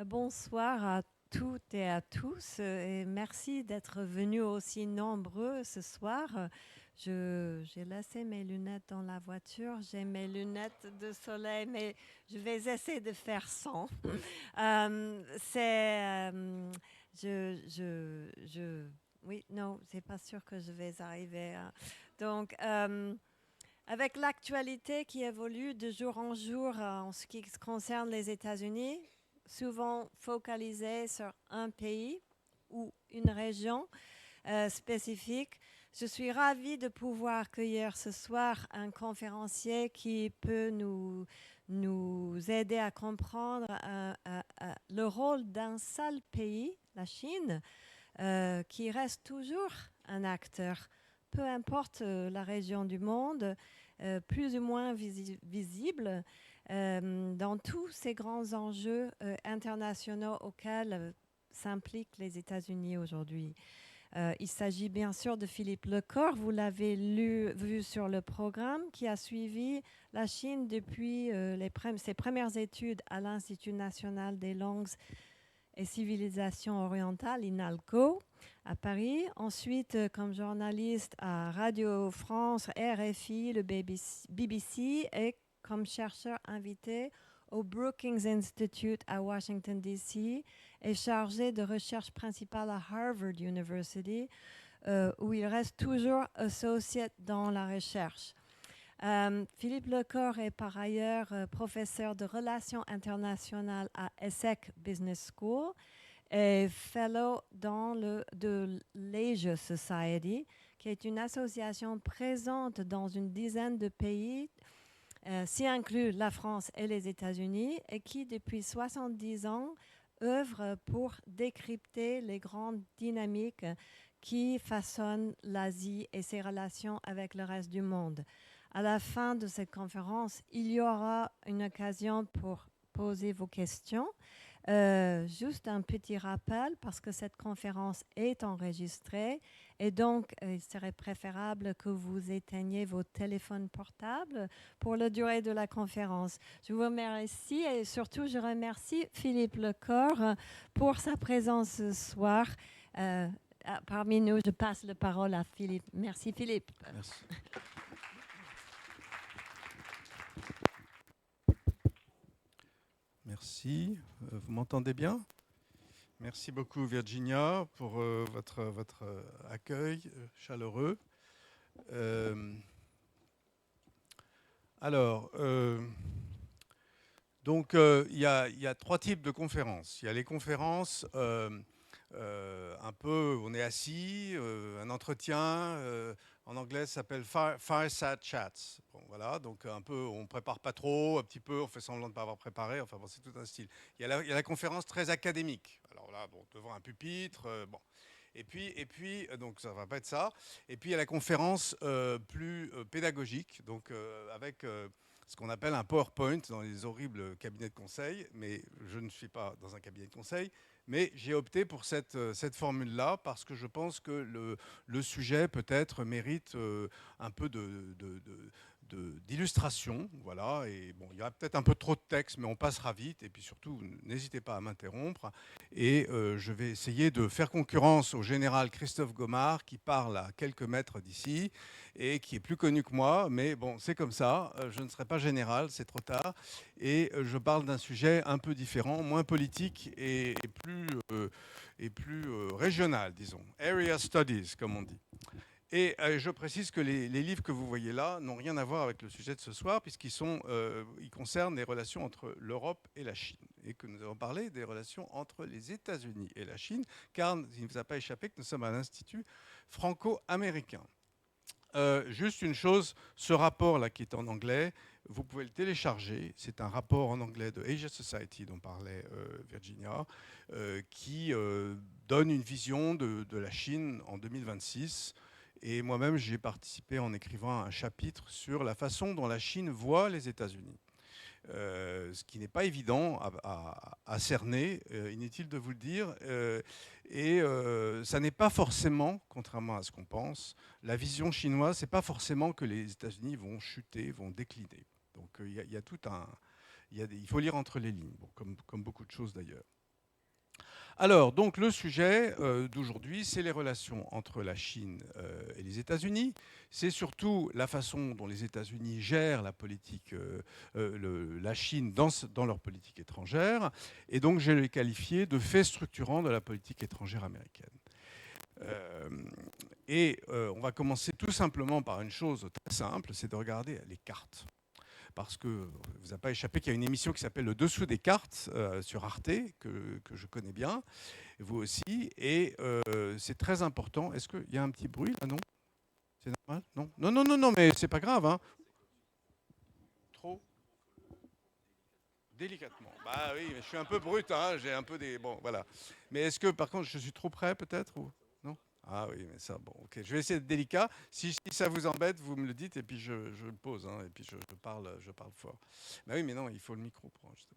Bonsoir à toutes et à tous et merci d'être venus aussi nombreux ce soir. J'ai laissé mes lunettes dans la voiture, j'ai mes lunettes de soleil, mais je vais essayer de faire sans. C'est, oui, non, c'est pas sûr que je vais arriver. Donc, avec l'actualité qui évolue de jour en jour en ce qui concerne les États-Unis, souvent focalisée sur un pays ou une région spécifique, je suis ravie de pouvoir accueillir ce soir un conférencier qui peut nous aider à comprendre le rôle d'un seul pays, la Chine, qui reste toujours un acteur, peu importe la région du monde, plus ou moins visible dans tous ces grands enjeux internationaux auxquels s'impliquent les États-Unis aujourd'hui. Il s'agit bien sûr de Philippe Lecor, vous l'avez vu sur le programme, qui a suivi la Chine depuis ses premières études à l'Institut national des langues et civilisations orientales, INALCO, à Paris. Ensuite, comme journaliste à Radio France, RFI, le BBC et comme chercheur invité au Brookings Institute à Washington, D.C. et chargé de recherche principale à Harvard University, où il reste toujours associé dans la recherche. Philippe Lecor est par ailleurs professeur de relations internationales à ESSEC Business School et fellow de l'Asia Society, qui est une association présente dans une dizaine de pays, s'y inclut la France et les États-Unis, et qui, depuis 70 ans, œuvre pour décrypter les grandes dynamiques qui façonnent l'Asie et ses relations avec le reste du monde. À la fin de cette conférence, il y aura une occasion pour poser vos questions. Juste un petit rappel, parce que cette conférence est enregistrée et donc il serait préférable que vous éteigniez vos téléphones portables pour la durée de la conférence. Je vous remercie et surtout je remercie Philippe Lecor pour sa présence ce soir. Parmi nous, je passe la parole à Philippe. Merci Philippe. Merci. Merci. Vous m'entendez bien? Merci beaucoup Virginia pour votre accueil chaleureux. Alors, donc il y a trois types de conférences. Il y a les conférences un peu, on est assis, un entretien. En anglais, ça s'appelle Fireside Chats. Bon, voilà, donc un peu, on prépare pas trop, un petit peu, on fait semblant de ne pas avoir préparé. Enfin bon, c'est tout un style. Il y a la conférence très académique. Alors là, bon, devant un pupitre, bon. Donc ça va pas être ça. Et puis il y a la conférence plus pédagogique, donc avec ce qu'on appelle un PowerPoint dans les horribles cabinets de conseil. Mais je ne suis pas dans un cabinet de conseil. Mais j'ai opté pour cette formule-là parce que je pense que le sujet peut-être mérite un peu d'illustration. Voilà. Et bon, il y a peut-être un peu trop de texte, mais on passera vite. Et puis surtout, n'hésitez pas à m'interrompre. Et je vais essayer de faire concurrence au général Christophe Gomard, qui parle à quelques mètres d'ici et qui est plus connu que moi. Mais bon, c'est comme ça. Je ne serai pas général, c'est trop tard. Et je parle d'un sujet un peu différent, moins politique et plus régional, disons. Area Studies, comme on dit. Et je précise que les livres que vous voyez là n'ont rien à voir avec le sujet de ce soir, ils concernent les relations entre l'Europe et la Chine. Et que nous allons parler des relations entre les États-Unis et la Chine, car il ne vous a pas échappé que nous sommes à l'Institut franco-américain. Juste une chose, ce rapport-là qui est en anglais, vous pouvez le télécharger. C'est un rapport en anglais de Asia Society dont parlait Virginia, qui donne une vision de la Chine en 2026. Et moi-même, j'ai participé en écrivant un chapitre sur la façon dont la Chine voit les États-Unis. Ce qui n'est pas évident à cerner, inutile de vous le dire. Ça n'est pas forcément, contrairement à ce qu'on pense, la vision chinoise, c'est pas forcément que les États-Unis vont chuter, vont décliner. Donc il y a tout un... Il faut lire entre les lignes, bon, comme beaucoup de choses d'ailleurs. Alors, donc le sujet d'aujourd'hui, c'est les relations entre la Chine et les États-Unis. C'est surtout la façon dont les États-Unis gèrent la politique, la Chine dans leur politique étrangère. Et donc, je l'ai qualifié de fait structurant de la politique étrangère américaine. Euh, on va commencer tout simplement par une chose très simple, c'est de regarder les cartes. Parce que vous n'a pas échappé qu'il y a une émission qui s'appelle Le Dessous des cartes sur Arte, que je connais bien, vous aussi, et c'est très important. Est-ce qu'il y a un petit bruit là? Non? C'est normal? Non? Non, non, non, non, mais c'est pas grave. Hein. Trop délicatement. Bah oui, mais je suis un peu brut, hein, j'ai un peu des... Bon, voilà. Mais est-ce que, par contre, je suis trop près, peut-être ou... Non? Ah oui, mais ça, bon, ok. Je vais essayer d'être délicat. Si ça vous embête, vous me le dites, et puis je le pose, hein, et puis je parle fort. Bah oui, mais non, il faut le micro pour enregistrer.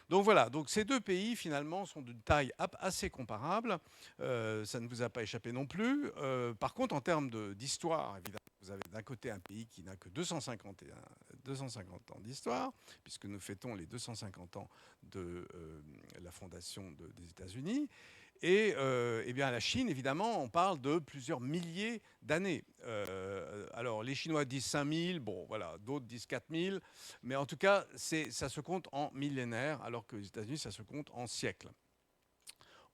Donc voilà, donc ces deux pays finalement sont d'une taille assez comparable. Ça ne vous a pas échappé non plus. Par contre, en termes d'histoire, évidemment, vous avez d'un côté un pays qui n'a que 250 ans d'histoire, puisque nous fêtons les 250 ans de la fondation des États-Unis. Et eh bien, la Chine, évidemment, on parle de plusieurs milliers d'années. Alors, les Chinois disent 5000, bon, voilà, d'autres disent 4000, mais en tout cas, ça se compte en millénaires, alors que les États-Unis, ça se compte en siècles.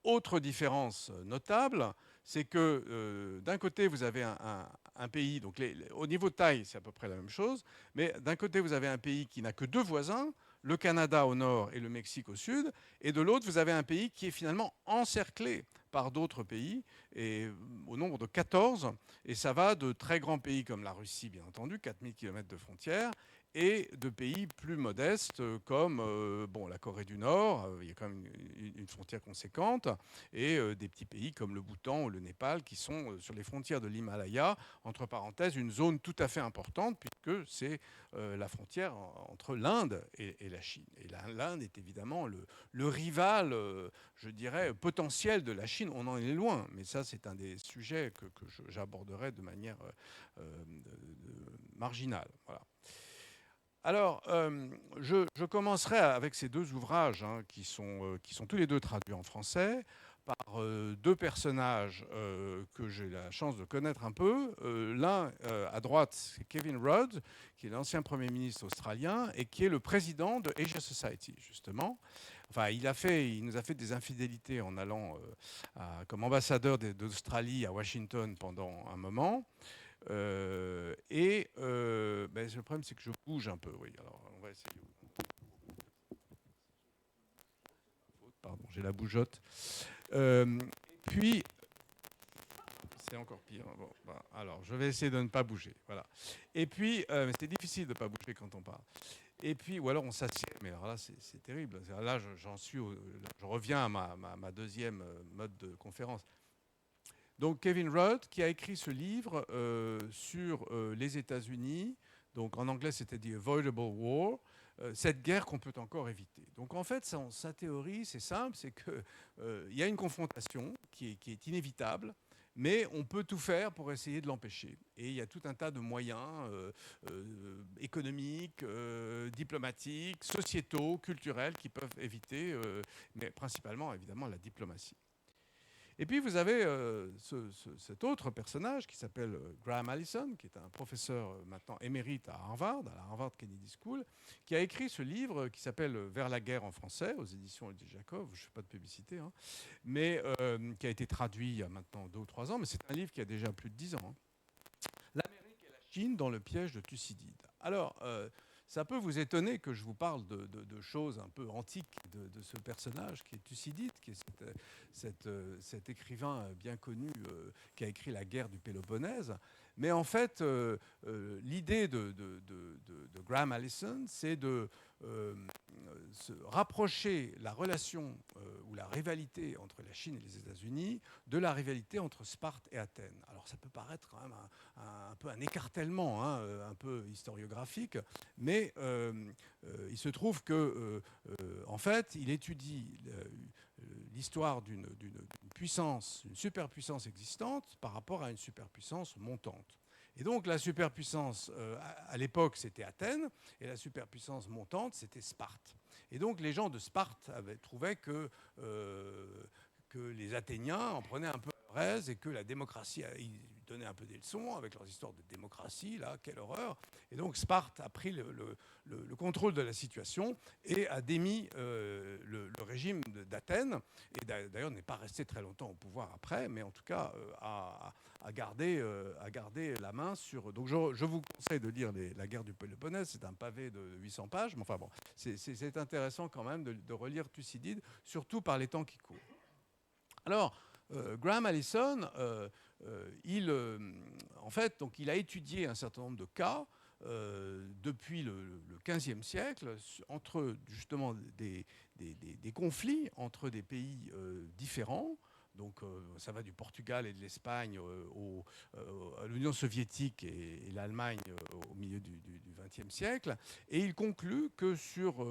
Autre différence notable, c'est que d'un côté, vous avez un pays, donc au niveau de taille, c'est à peu près la même chose, mais d'un côté, vous avez un pays qui n'a que deux voisins, le Canada au nord et le Mexique au sud, et de l'autre, vous avez un pays qui est finalement encerclé par d'autres pays, et au nombre de 14, et ça va de très grands pays comme la Russie, bien entendu, 4000 km de frontières, et de pays plus modestes comme bon, la Corée du Nord, il y a quand même une frontière conséquente, et des petits pays comme le Bhoutan ou le Népal qui sont sur les frontières de l'Himalaya, entre parenthèses, une zone tout à fait importante puisque c'est la frontière entre l'Inde et la Chine. Et l'Inde est évidemment le rival, je dirais, potentiel de la Chine. On en est loin, mais ça c'est un des sujets que j'aborderai de manière marginale. Voilà. Alors, je commencerai avec ces deux ouvrages hein, qui sont tous les deux traduits en français par deux personnages que j'ai la chance de connaître un peu. L'un, à droite, c'est Kevin Rudd, qui est l'ancien Premier ministre australien et qui est le président de Asia Society, justement. Enfin, il nous a fait des infidélités en allant comme ambassadeur d'Australie à Washington pendant un moment. Ben, le problème, c'est que je bouge un peu. Oui, alors on va essayer. Pardon, j'ai la bougeotte. Puis, c'est encore pire. Bon, bah, alors, je vais essayer de ne pas bouger. Voilà. Et puis, c'est difficile de ne pas bouger quand on parle. Et puis, ou alors on s'assied. Mais alors là, c'est terrible. Là, je reviens à ma deuxième mode de conférence. Donc Kevin Rudd, qui a écrit ce livre sur les États-Unis, donc en anglais c'était The Avoidable War, cette guerre qu'on peut encore éviter. Donc en fait, sa théorie, c'est simple, c'est qu'il y a une confrontation qui est inévitable, mais on peut tout faire pour essayer de l'empêcher. Et il y a tout un tas de moyens économiques, diplomatiques, sociétaux, culturels qui peuvent éviter, mais principalement évidemment la diplomatie. Et puis vous avez cet autre personnage qui s'appelle Graham Allison, qui est un professeur maintenant émérite à la Harvard Kennedy School, qui a écrit ce livre qui s'appelle Vers la guerre en français, aux éditions L.D. Jacob, je ne fais pas de publicité, hein, mais qui a été traduit il y a maintenant 2 ou 3 ans, mais c'est un livre qui a déjà plus de 10 ans. Hein. L'Amérique et la Chine dans le piège de Thucydide. Alors, ça peut vous étonner que je vous parle de choses un peu antiques de ce personnage qui est Thucydide, qui est cet écrivain bien connu qui a écrit La guerre du Péloponnèse. Mais en fait, l'idée de Graham Allison, c'est de se rapprocher la relation ou la rivalité entre la Chine et les États-Unis de la rivalité entre Sparte et Athènes. Alors ça peut paraître quand même un peu un écartèlement, hein, un peu historiographique, mais il se trouve que, en fait, il étudie l'histoire d'une puissance, une superpuissance existante par rapport à une superpuissance montante. Et donc la superpuissance, à l'époque, c'était Athènes, et la superpuissance montante, c'était Sparte. Et donc les gens de Sparte trouvaient que que les Athéniens en prenaient un peu à leur aise et que la démocratie, ils donnaient un peu des leçons avec leurs histoires de démocratie, là, quelle horreur. Et donc Sparte a pris le contrôle de la situation et a démis le régime d'Athènes, et d'ailleurs n'est pas resté très longtemps au pouvoir après, mais en tout cas a gardé la main sur... Donc je vous conseille de lire la guerre du Péloponnèse, c'est un pavé de 800 pages, mais enfin bon, c'est intéressant quand même de relire Thucydide, surtout par les temps qui courent. Alors, Graham Allison, en fait, donc, il a étudié un certain nombre de cas depuis le XVe siècle entre justement des conflits entre des pays différents. Donc ça va du Portugal et de l'Espagne à l'Union soviétique et l'Allemagne au milieu du XXe siècle. Et il conclut que sur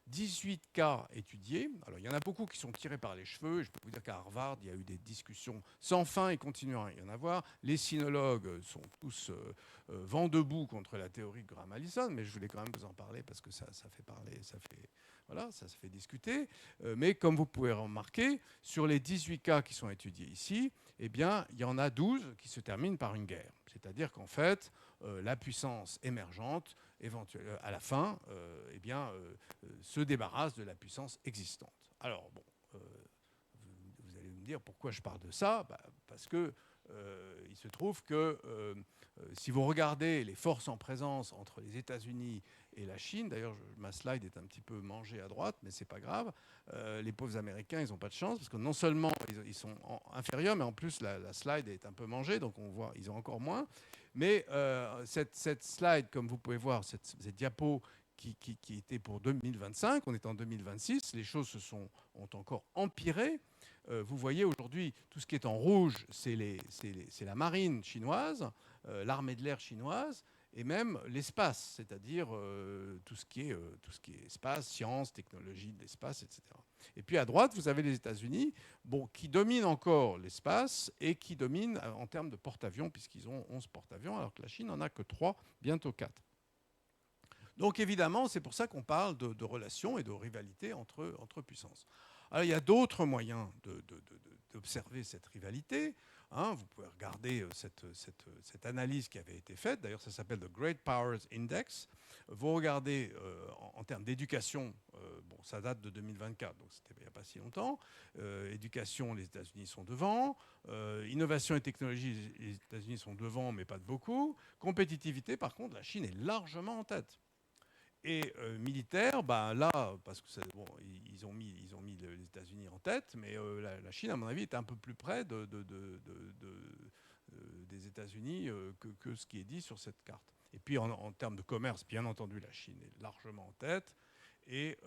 18 cas étudiés, alors il y en a beaucoup qui sont tirés par les cheveux, et je peux vous dire qu'à Harvard, il y a eu des discussions sans fin et continuera à y en avoir. Les sinologues sont tous vent debout contre la théorie de Graham Allison, mais je voulais quand même vous en parler parce que ça fait parler, voilà, ça se fait discuter. Mais comme vous pouvez remarquer, sur les 18 cas qui sont étudiés ici, eh bien, il y en a 12 qui se terminent par une guerre. C'est-à-dire qu'en fait, la puissance émergente, à la fin, eh bien, se débarrasse de la puissance existante. Alors, bon, vous allez me dire pourquoi je parle de ça, parce que il se trouve que si vous regardez les forces en présence entre les États-Unis et la Chine, d'ailleurs ma slide est un petit peu mangée à droite, mais c'est pas grave, les pauvres Américains, ils n'ont pas de chance, parce que non seulement ils sont inférieurs, mais en plus la slide est un peu mangée, donc on voit, ils ont encore moins. Mais cette slide, comme vous pouvez voir, cette diapo qui était pour 2025, on est en 2026, les choses ont encore empiré. Vous voyez aujourd'hui, tout ce qui est en rouge, c'est la marine chinoise, l'armée de l'air chinoise, et même l'espace, c'est-à-dire tout ce qui est espace, sciences, technologie de l'espace, etc. Et puis à droite, vous avez les États-Unis, qui dominent encore l'espace et qui dominent en termes de porte-avions, puisqu'ils ont 11 porte-avions, alors que la Chine n'en a que 3, bientôt 4. Donc évidemment, c'est pour ça qu'on parle de relations et de rivalité entre puissances. Alors, il y a d'autres moyens d'observer cette rivalité. Vous pouvez regarder cette analyse qui avait été faite. D'ailleurs, ça s'appelle The Great Powers Index. Vous regardez en termes d'éducation, ça date de 2024, donc c'était il n'y a pas si longtemps. Éducation, les États-Unis sont devant. Innovation et technologie, les États-Unis sont devant, mais pas de beaucoup. Compétitivité, par contre, la Chine est largement en tête. Et militaire, là, parce que ils ont mis les États-Unis en tête, mais la Chine, à mon avis, est un peu plus près des États-Unis que ce qui est dit sur cette carte. Et puis en termes de commerce, bien entendu, la Chine est largement en tête. Et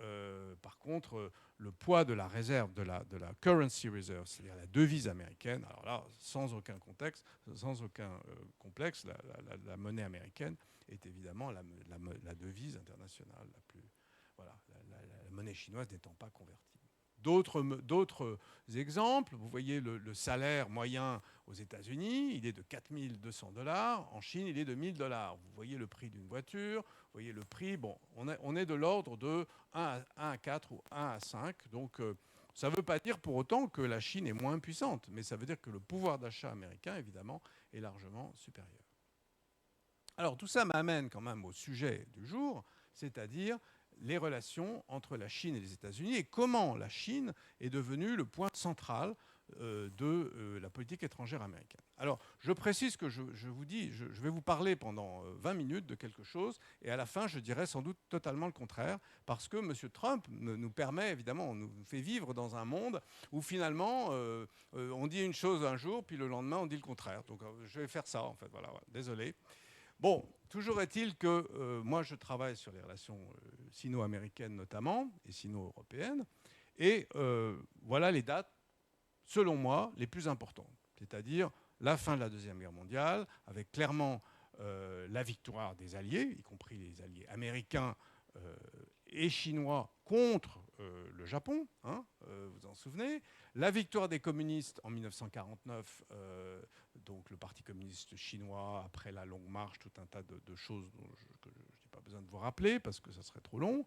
par contre, le poids de la réserve, de la currency reserve, c'est-à-dire la devise américaine, alors là, sans aucun complexe, la monnaie américaine est évidemment la devise internationale la plus... Voilà, la monnaie chinoise n'étant pas convertible. D'autres exemples, vous voyez le salaire moyen aux États-Unis, il est de 4 200 $. En Chine, il est de 1 000 $. Vous voyez le prix d'une voiture, vous voyez le prix, on est de l'ordre de 1 à 4 ou 1 à 5. Donc, ça ne veut pas dire pour autant que la Chine est moins puissante, mais ça veut dire que le pouvoir d'achat américain, évidemment, est largement supérieur. Alors, tout ça m'amène quand même au sujet du jour, c'est-à-dire les relations entre la Chine et les États-Unis et comment la Chine est devenue le point central de la politique étrangère américaine. Alors, je précise que je vous dis, je vais vous parler pendant 20 minutes de quelque chose, et à la fin, je dirai sans doute totalement le contraire, parce que M. Trump nous permet, évidemment, on nous fait vivre dans un monde où finalement, on dit une chose un jour, puis le lendemain, on dit le contraire. Donc, je vais faire ça, en fait. Voilà, désolé. Bon, toujours est-il que moi, je travaille sur les relations sino-américaines notamment, et sino-européennes, et voilà les dates, selon moi, les plus importantes. C'est-à-dire la fin de la Deuxième Guerre mondiale, avec clairement la victoire des Alliés, y compris les Alliés américains et chinois contre le Japon, vous en souvenez. La victoire des communistes en 1949, donc le Parti communiste chinois, après la longue marche, tout un tas de choses que je n'ai pas besoin de vous rappeler parce que ça serait trop long.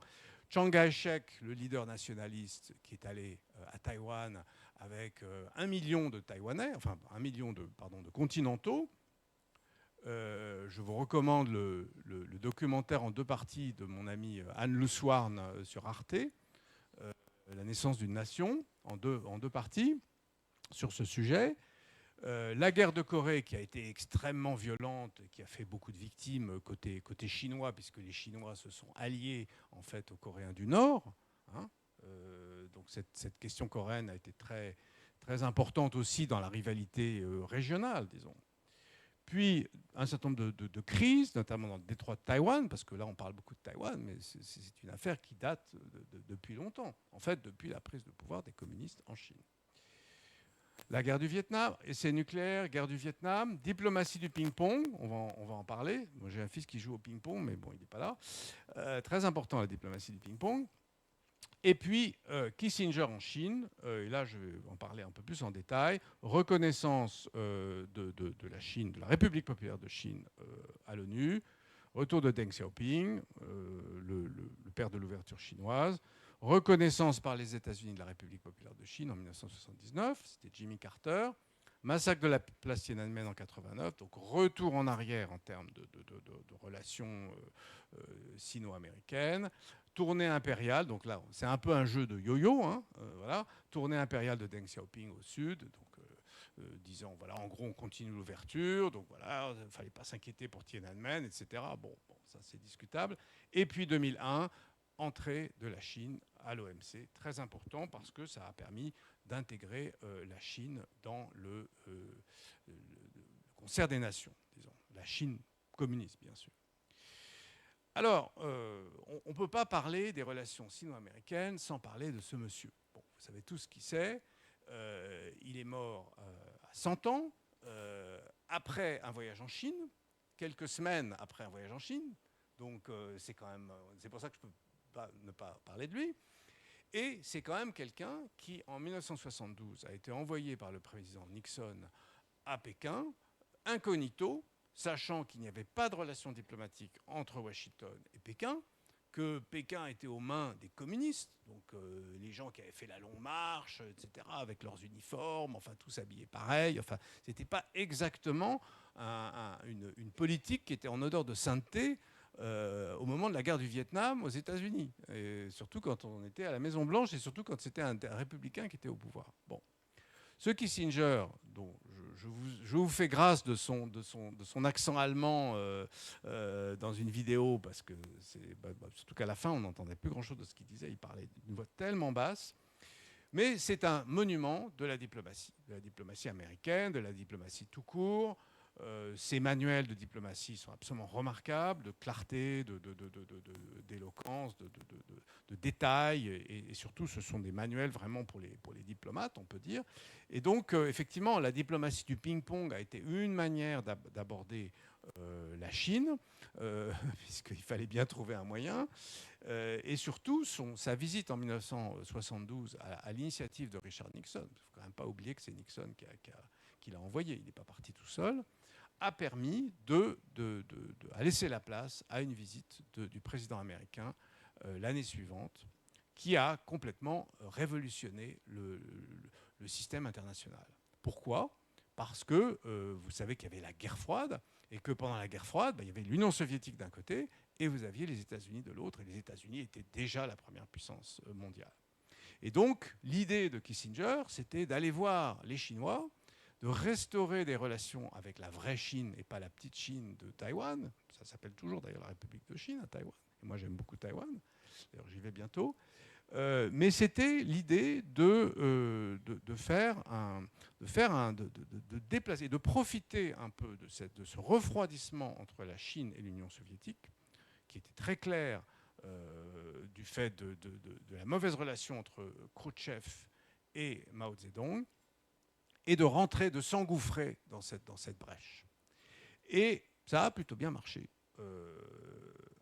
Chiang Kai-shek, le leader nationaliste qui est allé à Taïwan avec 1 million de Taïwanais, enfin 1 million de continentaux. Je vous recommande le documentaire en 2 parties de mon ami Anne Luswarn sur Arte, La naissance d'une nation, en deux parties, sur ce sujet. La guerre de Corée, qui a été extrêmement violente, qui a fait beaucoup de victimes côté chinois, puisque les Chinois se sont alliés en fait aux Coréens du Nord. Hein. Donc cette question coréenne a été très, très importante aussi dans la rivalité régionale, disons. Puis un certain nombre de crises, notamment dans le détroit de Taïwan, parce que là on parle beaucoup de Taïwan, mais c'est une affaire qui date depuis longtemps, en fait depuis la prise de pouvoir des communistes en Chine. La guerre du Vietnam, essai nucléaire, guerre du Vietnam, diplomatie du ping-pong, on va en parler. Moi j'ai un fils qui joue au ping-pong, mais bon, il n'est pas là. Très important la diplomatie du ping-pong. Et puis Kissinger en Chine, et là je vais en parler un peu plus en détail, reconnaissance de la Chine, de la République populaire de Chine à l'ONU, retour de Deng Xiaoping, le père de l'ouverture chinoise, reconnaissance par les États-Unis de la République populaire de Chine en 1979, c'était Jimmy Carter, massacre de la place Tiananmen en 89, donc retour en arrière en termes de relations sino-américaines, tournée impériale, donc là c'est un peu un jeu de yo-yo, hein, voilà, tournée impériale de Deng Xiaoping au sud, donc disant voilà, en gros on continue l'ouverture, donc voilà, il ne fallait pas s'inquiéter pour Tiananmen, etc. Bon, ça c'est discutable. Et puis 2001, entrée de la Chine à l'OMC, très important parce que ça a permis d'intégrer la Chine dans le concert des nations, disons, la Chine communiste bien sûr. Alors, on ne peut pas parler des relations sino-américaines sans parler de ce monsieur. Bon, vous savez tous qui c'est. Il est mort à 100 ans, après un voyage en Chine, quelques semaines après un voyage en Chine. Donc, c'est pour ça que je ne peux ne pas parler de lui. Et c'est quand même quelqu'un qui, en 1972, a été envoyé par le président Nixon à Pékin, incognito, sachant qu'il n'y avait pas de relation diplomatique entre Washington et Pékin, que Pékin était aux mains des communistes, donc les gens qui avaient fait la longue marche, etc., avec leurs uniformes, enfin tous habillés pareil. Enfin, ce n'était pas exactement une politique qui était en odeur de sainteté au moment de la guerre du Vietnam aux États-Unis, et surtout quand on était à la Maison-Blanche et surtout quand c'était un républicain qui était au pouvoir. Bon. Ce Kissinger, dont je vous fais grâce de son accent allemand dans une vidéo, parce que surtout qu'à la fin, on n'entendait plus grand-chose de ce qu'il disait. Il parlait d'une voix tellement basse. Mais c'est un monument de la diplomatie américaine, de la diplomatie tout court. Ces manuels de diplomatie sont absolument remarquables, de clarté, d'éloquence, de détails, et surtout ce sont des manuels vraiment pour les diplomates, on peut dire. Et donc effectivement, la diplomatie du ping-pong a été une manière d'aborder la Chine, puisqu'il fallait bien trouver un moyen. Et surtout, sa visite en 1972 à l'initiative de Richard Nixon, il ne faut quand même pas oublier que c'est Nixon qui l'a envoyé, il n'est pas parti tout seul, a permis à laisser la place à une visite du président américain l'année suivante, qui a complètement révolutionné le système international. Pourquoi ? Parce que vous savez qu'il y avait la guerre froide, et que pendant la guerre froide, il y avait l'Union soviétique d'un côté, et vous aviez les États-Unis de l'autre, et les États-Unis étaient déjà la première puissance mondiale. Et donc, l'idée de Kissinger, c'était d'aller voir les Chinois, de restaurer des relations avec la vraie Chine et pas la petite Chine de Taïwan. Ça s'appelle toujours d'ailleurs la République de Chine à Taïwan. Et moi j'aime beaucoup Taïwan. D'ailleurs j'y vais bientôt. Mais c'était l'idée de déplacer, de profiter un peu de ce refroidissement entre la Chine et l'Union soviétique, qui était très clair du fait de la mauvaise relation entre Khrouchtchev et Mao Zedong, et de rentrer, de s'engouffrer dans cette brèche. Et ça a plutôt bien marché,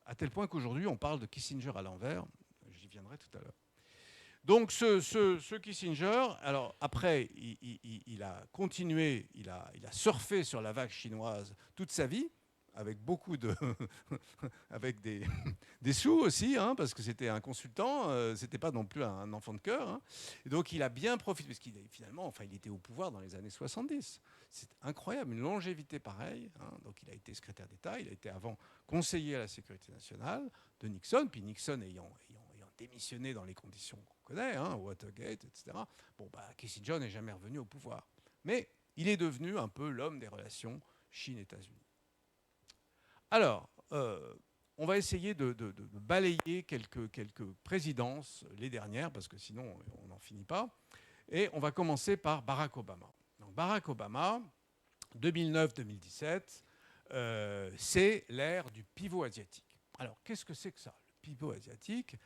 à tel point qu'aujourd'hui, on parle de Kissinger à l'envers. J'y viendrai tout à l'heure. Donc, ce Kissinger, alors après, il a continué, il a surfé sur la vague chinoise toute sa vie, avec beaucoup de, avec des sous aussi, hein, parce que c'était un consultant, c'était pas non plus un enfant de cœur. Hein. Et donc il a bien profité, parce qu'il finalement, enfin, il était au pouvoir dans les années 70. C'est incroyable, une longévité pareille. Hein. Donc il a été secrétaire d'État, il a été avant conseiller à la sécurité nationale de Nixon, puis Nixon ayant démissionné dans les conditions qu'on connaît, hein, Watergate, etc. Bon, bah, Kissinger n'est jamais revenu au pouvoir. Mais il est devenu un peu l'homme des relations Chine-États-Unis. Alors, on va essayer de balayer quelques présidences, les dernières, parce que sinon on n'en finit pas. Et on va commencer par Barack Obama. Donc, Barack Obama, 2009-2017, c'est l'ère du pivot asiatique. Alors, qu'est-ce que c'est que ça, le pivot asiatique?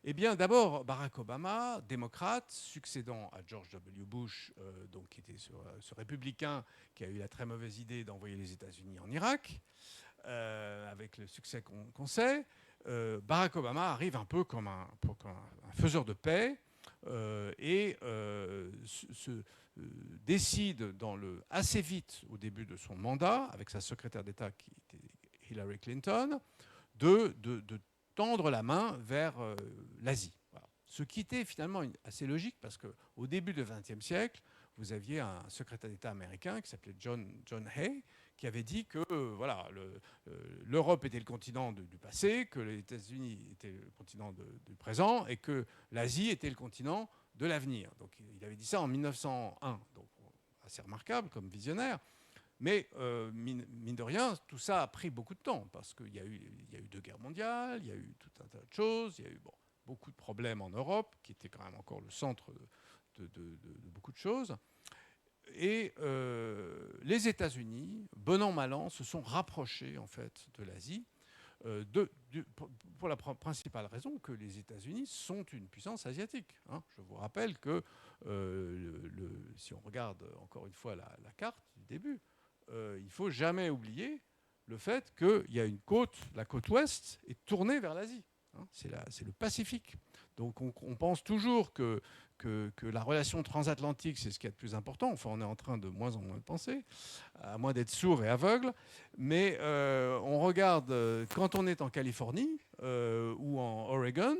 Eh bien, d'abord, Barack Obama, démocrate, succédant à George W. Bush, donc, qui était ce républicain qui a eu la très mauvaise idée d'envoyer les États-Unis en Irak, avec le succès qu'on sait. Barack Obama arrive un peu comme un faiseur de paix et décide assez vite au début de son mandat, avec sa secrétaire d'État qui était Hillary Clinton, de tendre la main vers l'Asie. Voilà. Ce qui était finalement assez logique parce qu'au début du XXe siècle, vous aviez un secrétaire d'État américain qui s'appelait John Hay, qui avait dit que voilà, l'Europe était le continent du passé, que les États-Unis étaient le continent du présent et que l'Asie était le continent de l'avenir. Donc il avait dit ça en 1901, donc assez remarquable comme visionnaire. Mais mine de rien, tout ça a pris beaucoup de temps parce qu'il y a eu deux guerres mondiales, il y a eu tout un tas de choses, il y a eu beaucoup de problèmes en Europe, qui était quand même encore le centre de beaucoup de choses. Et les États-Unis, bon an mal an, se sont rapprochés en fait de l'Asie pour la principale raison que les États-Unis sont une puissance asiatique. Hein. Je vous rappelle que si on regarde encore une fois la carte du début, il ne faut jamais oublier le fait qu'il y a une côte, la côte ouest est tournée vers l'Asie. Hein. C'est le Pacifique. Donc on pense toujours que la relation transatlantique, c'est ce qui est le plus important. Enfin, on est en train de moins en moins de penser, à moins d'être sourd et aveugle. Mais on regarde, quand on est en Californie ou en Oregon,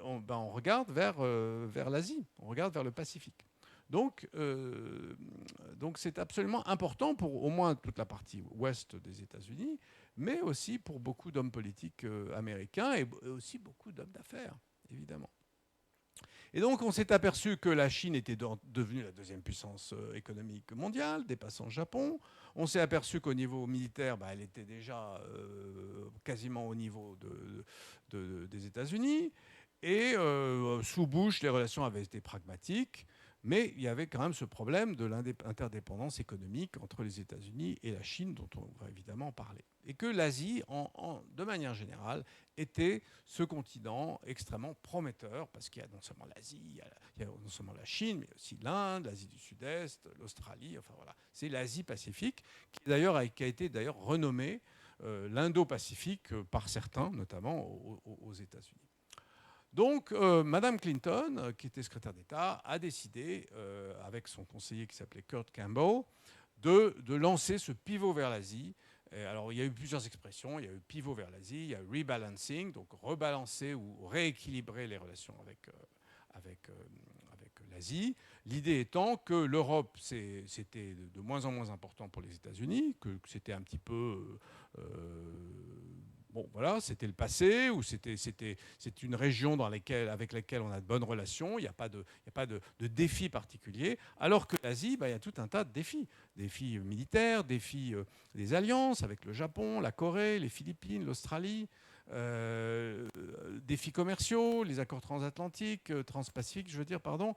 on regarde vers l'Asie, on regarde vers le Pacifique. Donc c'est absolument important pour au moins toute la partie ouest des États-Unis, mais aussi pour beaucoup d'hommes politiques américains et aussi beaucoup d'hommes d'affaires, évidemment. Et donc, on s'est aperçu que la Chine était devenue la deuxième puissance économique mondiale, dépassant le Japon. On s'est aperçu qu'au niveau militaire, elle était déjà quasiment au niveau des États-Unis. Et sous Bush, les relations avaient été pragmatiques. Mais il y avait quand même ce problème de l'interdépendance économique entre les États-Unis et la Chine, dont on va évidemment parler. Et que l'Asie, de manière générale, était ce continent extrêmement prometteur, parce qu'il y a non seulement l'Asie, il y a non seulement la Chine, mais aussi l'Inde, l'Asie du Sud-Est, l'Australie, enfin voilà. C'est l'Asie-Pacifique, qui a été d'ailleurs renommée l'Indo-Pacifique par certains, notamment aux États-Unis. Donc, Madame Clinton, qui était secrétaire d'État, a décidé, avec son conseiller qui s'appelait Kurt Campbell, de lancer ce pivot vers l'Asie. Alors, il y a eu plusieurs expressions. Il y a eu pivot vers l'Asie, il y a eu rebalancing, donc rebalancer ou rééquilibrer les relations avec l'Asie. L'idée étant que l'Europe, c'était de moins en moins important pour les États-Unis, que c'était un petit peu... bon, voilà, c'était le passé, ou c'est une région avec laquelle on a de bonnes relations, il n'y a pas de défis particuliers, alors que l'Asie, il y a tout un tas de défis. Défis militaires, défis des alliances avec le Japon, la Corée, les Philippines, l'Australie, défis commerciaux, les accords transatlantiques, transpacifiques, je veux dire, pardon,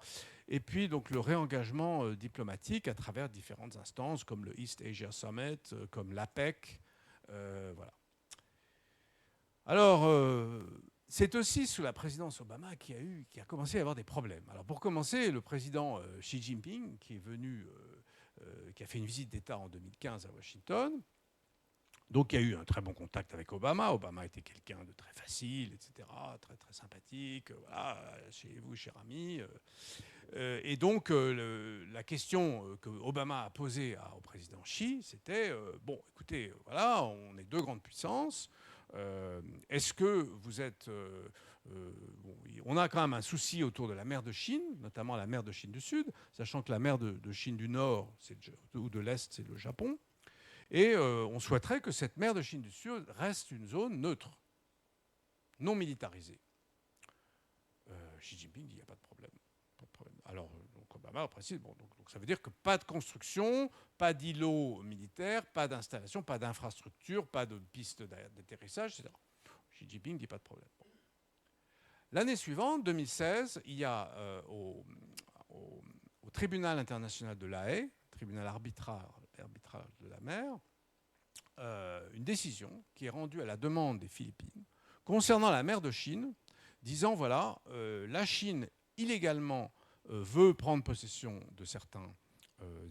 et puis donc le réengagement diplomatique à travers différentes instances comme le East Asia Summit, comme l'APEC, voilà. Alors, c'est aussi sous la présidence Obama qui a commencé à y avoir des problèmes. Alors, pour commencer, le président Xi Jinping, qui a fait une visite d'État en 2015 à Washington, donc il y a eu un très bon contact avec Obama. Obama était quelqu'un de très facile, etc., très, très sympathique. Voilà, chez vous, cher ami. Et donc, la question que Obama a posée au président Xi, c'était bon, écoutez, voilà, on est deux grandes puissances. Est-ce que vous êtes. Bon, on a quand même un souci autour de la mer de Chine, notamment la mer de Chine du Sud, sachant que la mer de Chine du Nord ou de l'Est, c'est le Japon. Et on souhaiterait que cette mer de Chine du Sud reste une zone neutre, non militarisée. Xi Jinping dit il n'y a pas de problème. Pas de problème. Alors, donc Obama précise, bon, donc ça veut dire que pas de construction, pas d'îlots militaires, pas d'installation, pas d'infrastructure, pas de pistes d'atterrissage, etc. Xi Jinping ne dit pas de problème. Bon. L'année suivante, 2016, il y a au tribunal international de La Haye, tribunal arbitral de la mer, une décision qui est rendue à la demande des Philippines concernant la mer de Chine, disant voilà, la Chine illégalement veut prendre possession de certains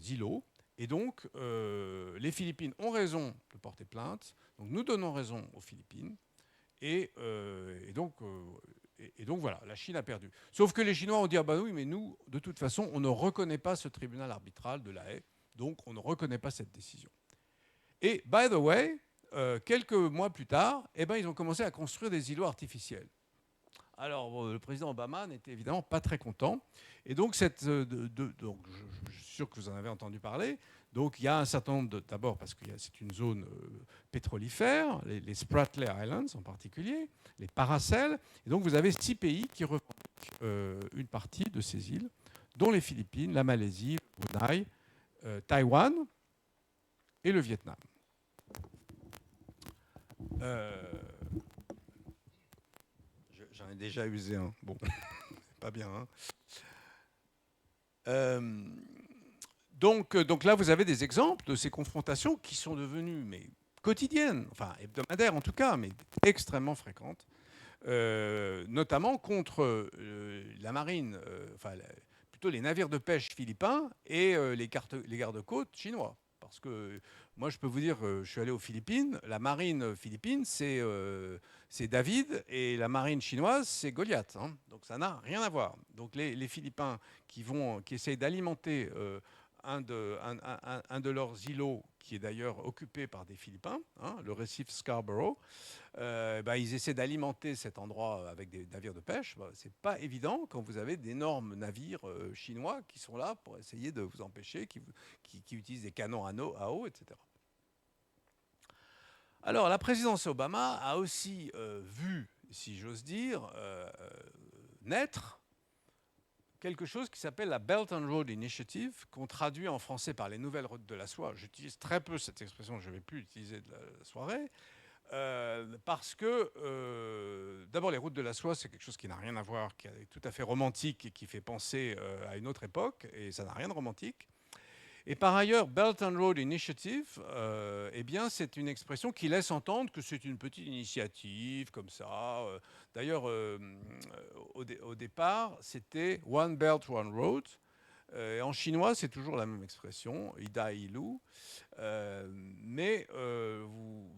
îlots, et donc les Philippines ont raison de porter plainte, donc nous donnons raison aux Philippines, et donc voilà, la Chine a perdu. Sauf que les Chinois ont dit ah bah oui, mais nous, de toute façon, on ne reconnaît pas ce tribunal arbitral de La Haye, donc on ne reconnaît pas cette décision. Et by the way, quelques mois plus tard, eh ben, ils ont commencé à construire des îlots artificiels. Alors, le président Obama n'était évidemment pas très content. Et donc, donc je suis sûr que vous en avez entendu parler. Donc, il y a un certain nombre d'abord, parce que c'est une zone pétrolifère, les Spratly Islands en particulier, les Paracels. Et donc, vous avez 6 pays qui revendiquent une partie de ces îles, dont les Philippines, la Malaisie, le Brunei, Taïwan et le Vietnam. J'en ai déjà usé un. Bon, pas bien. Hein. Donc là, vous avez des exemples de ces confrontations qui sont devenues quotidiennes, enfin hebdomadaires en tout cas, mais extrêmement fréquentes, notamment contre la marine, plutôt les navires de pêche philippins et les gardes-côtes chinois. Parce que moi, je peux vous dire, je suis allé aux Philippines, la marine philippine, c'est David, et la marine chinoise, c'est Goliath. Hein. Donc ça n'a rien à voir. Donc les Philippins qui essayent d'alimenter un de leurs îlots, qui est d'ailleurs occupé par des Philippins, hein, le récif Scarborough, ils essaient d'alimenter cet endroit avec des navires de pêche. C'est pas évident quand vous avez d'énormes navires chinois qui sont là pour essayer de vous empêcher, qui utilisent des canons à eau, etc. Alors, la présidence Obama a aussi vu, si j'ose dire, naître quelque chose qui s'appelle la Belt and Road Initiative, qu'on traduit en français par les nouvelles routes de la soie. J'utilise très peu cette expression, je ne vais plus l'utiliser de la soirée, parce que, d'abord, les routes de la soie, c'est quelque chose qui n'a rien à voir, qui est tout à fait romantique et qui fait penser à une autre époque, et ça n'a rien de romantique. Et par ailleurs, Belt and Road Initiative, eh bien, c'est une expression qui laisse entendre que c'est une petite initiative, comme ça. D'ailleurs, au départ, c'était One Belt, One Road. En chinois, c'est toujours la même expression, Ida Ilu. Mais vous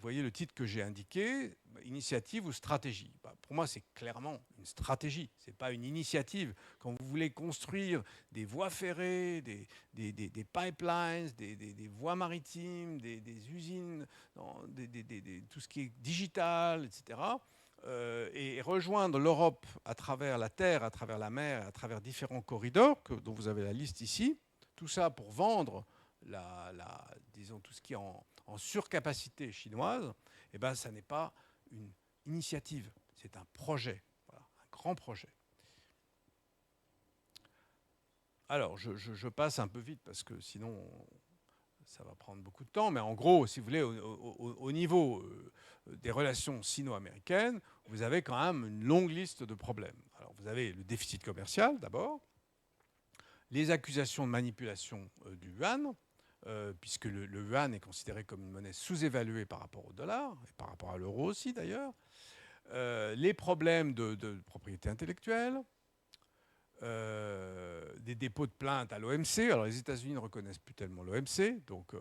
voyez le titre que j'ai indiqué, initiative ou stratégie. Pour moi, c'est clairement une stratégie, ce n'est pas une initiative. Quand vous voulez construire des voies ferrées, des pipelines, des voies maritimes, des usines, tout ce qui est digital, etc., et rejoindre l'Europe à travers la terre, à travers la mer, à travers différents corridors, dont vous avez la liste ici, tout ça pour vendre disons, tout ce qui est en surcapacité chinoise, eh ben, ça n'est pas une initiative, c'est un projet, voilà, un grand projet. Alors, je passe un peu vite parce que sinon, ça va prendre beaucoup de temps, mais en gros, si vous voulez, au niveau des relations sino-américaines, vous avez quand même une longue liste de problèmes. Alors, vous avez le déficit commercial, d'abord, les accusations de manipulation du yuan, puisque le yuan est considéré comme une monnaie sous-évaluée par rapport au dollar, et par rapport à l'euro aussi d'ailleurs, les problèmes de propriété intellectuelle, des dépôts de plainte à l'OMC. Alors les États-Unis ne reconnaissent plus tellement l'OMC, donc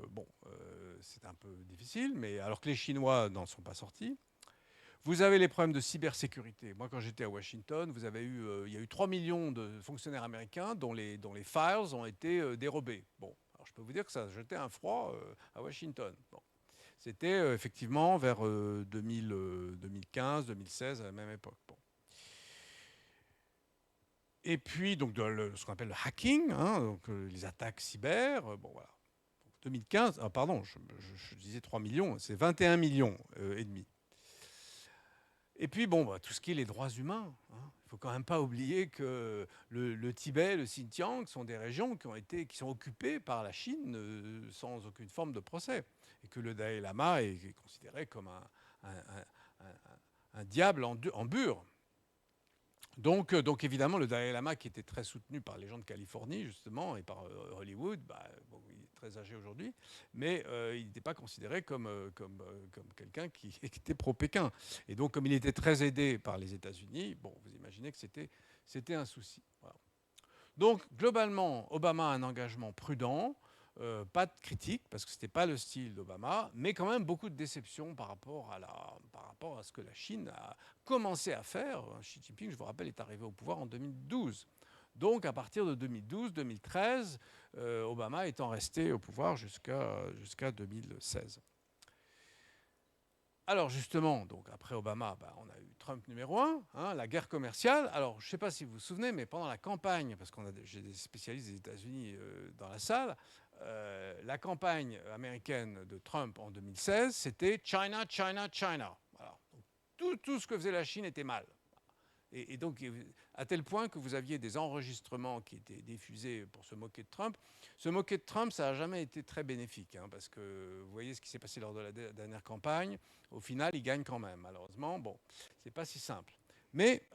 c'est un peu difficile, mais alors que les Chinois n'en sont pas sortis. Vous avez les problèmes de cybersécurité. Moi, quand j'étais à Washington, il y a eu 3 millions de fonctionnaires américains dont les files ont été dérobés. Bon, alors je peux vous dire que ça a jeté un froid à Washington. Bon. C'était effectivement vers 2015, 2016, à la même époque. Bon. Et puis, donc, ce qu'on appelle le hacking, hein, donc, les attaques cyber. Bon, voilà. 2015, pardon, je disais 3 millions, c'est 21 millions et demi. Et puis, bon, bah, tout ce qui est les droits humains. Il ne faut quand même pas oublier que le Tibet, le Xinjiang sont des régions qui sont occupées par la Chine sans aucune forme de procès. Et que le Dalai Lama est considéré comme un diable en bure. Donc, évidemment, le Dalai Lama, qui était très soutenu par les gens de Californie, justement, et par Hollywood, bon, il est très âgé aujourd'hui, mais il n'était pas considéré comme quelqu'un qui était pro-Pékin. Et donc, comme il était très aidé par les États-Unis, bon, vous imaginez que c'était un souci. Voilà. Donc, globalement, Obama a un engagement prudent, pas de critique, parce que ce n'était pas le style d'Obama, mais quand même beaucoup de déception par rapport à ce que la Chine a commencé à faire. Xi Jinping, je vous rappelle, est arrivé au pouvoir en 2012. Donc, à partir de 2012-2013, Obama étant resté au pouvoir jusqu'à 2016. Alors justement, donc après Obama, on a eu Trump numéro 1, hein, la guerre commerciale. Alors je ne sais pas si vous vous souvenez, mais pendant la campagne, parce que j'ai des spécialistes des États-Unis dans la salle, la campagne américaine de Trump en 2016, c'était China, China, China. Voilà. Donc, tout ce que faisait la Chine était mal. Et donc, à tel point que vous aviez des enregistrements qui étaient diffusés pour se moquer de Trump. Se moquer de Trump, ça n'a jamais été très bénéfique, hein, parce que vous voyez ce qui s'est passé lors de la dernière campagne. Au final, il gagne quand même, malheureusement. Bon, c'est pas si simple. Mais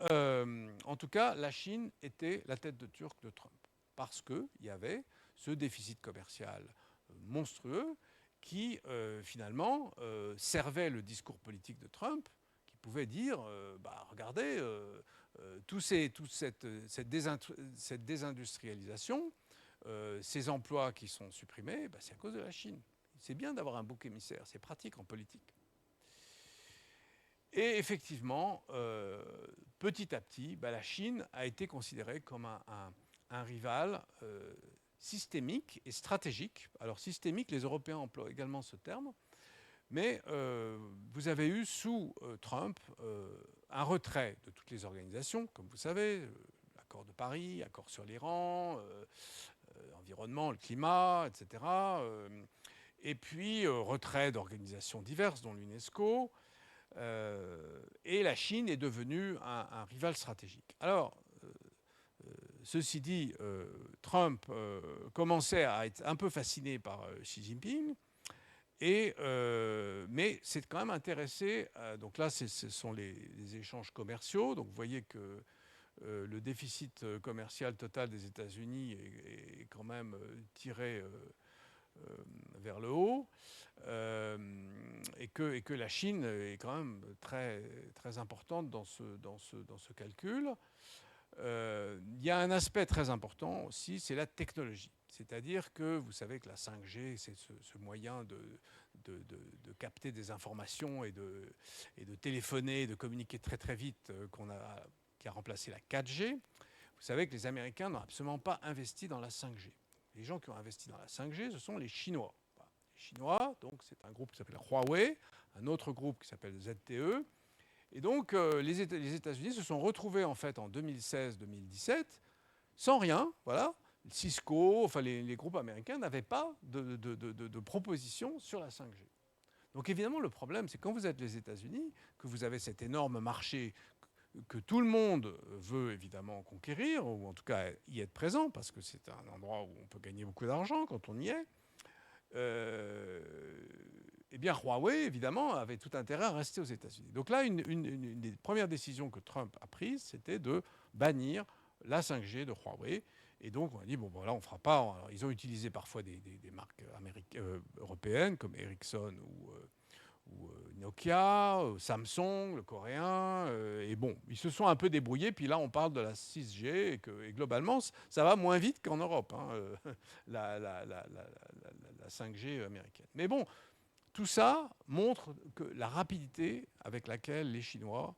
en tout cas, la Chine était la tête de turc de Trump, parce qu'il y avait ce déficit commercial monstrueux qui, finalement, servait le discours politique de Trump, pouvait dire, regardez, toute cette désindustrialisation, ces emplois qui sont supprimés, c'est à cause de la Chine. C'est bien d'avoir un bouc émissaire, c'est pratique en politique. Et effectivement, petit à petit, la Chine a été considérée comme un rival systémique et stratégique. Alors systémique, les Européens emploient également ce terme. Mais vous avez eu sous Trump un retrait de toutes les organisations, comme vous savez, l'accord de Paris, accord sur l'Iran, environnement, le climat, etc. Et puis retrait d'organisations diverses, dont l'UNESCO. Et la Chine est devenue un rival stratégique. Alors, ceci dit, Trump commençait à être un peu fasciné par Xi Jinping. Mais c'est quand même intéressé. Donc là, ce sont les échanges commerciaux. Donc vous voyez que le déficit commercial total des États-Unis est quand même tiré vers le haut, et que la Chine est quand même très, très importante dans ce calcul. Il y a un aspect très important aussi, c'est la technologie. C'est-à-dire que vous savez que la 5G, c'est ce moyen de capter des informations et de téléphoner, de communiquer très très vite qui a remplacé la 4G. Vous savez que les Américains n'ont absolument pas investi dans la 5G. Les gens qui ont investi dans la 5G, ce sont les Chinois. Les Chinois, donc c'est un groupe qui s'appelle Huawei, un autre groupe qui s'appelle ZTE. Et donc les États-Unis se sont retrouvés en fait en 2016-2017 sans rien, voilà. Cisco, enfin les groupes américains n'avaient pas de proposition sur la 5G. Donc évidemment, le problème, c'est quand vous êtes les États-Unis, que vous avez cet énorme marché que tout le monde veut évidemment conquérir, ou en tout cas y être présent, parce que c'est un endroit où on peut gagner beaucoup d'argent quand on y est. Eh bien, Huawei, évidemment, avait tout intérêt à rester aux États-Unis. Donc là, une des premières décisions que Trump a prises, c'était de bannir la 5G de Huawei. Et donc, on a dit, bon, voilà, on ne fera pas. Alors, ils ont utilisé parfois des marques européennes, comme Ericsson ou Nokia, Samsung, le coréen. Et bon, ils se sont un peu débrouillés. Puis là, on parle de la 6G et globalement, ça va moins vite qu'en Europe, hein, la 5G américaine. Mais bon, tout ça montre que la rapidité avec laquelle les Chinois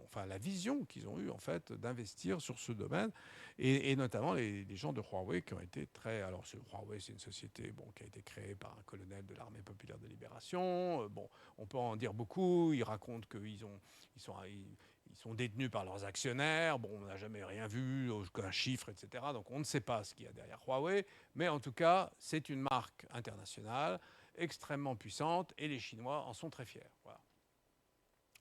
enfin la vision qu'ils ont eue en fait d'investir sur ce domaine, et notamment les gens de Huawei qui ont été très. Alors Huawei, c'est une société qui a été créée par un colonel de l'armée populaire de libération. On peut en dire beaucoup. Ils racontent ils sont détenus par leurs actionnaires. On n'a jamais rien vu, aucun chiffre, etc. Donc on ne sait pas ce qu'il y a derrière Huawei. Mais en tout cas, c'est une marque internationale extrêmement puissante et les Chinois en sont très fiers. Voilà.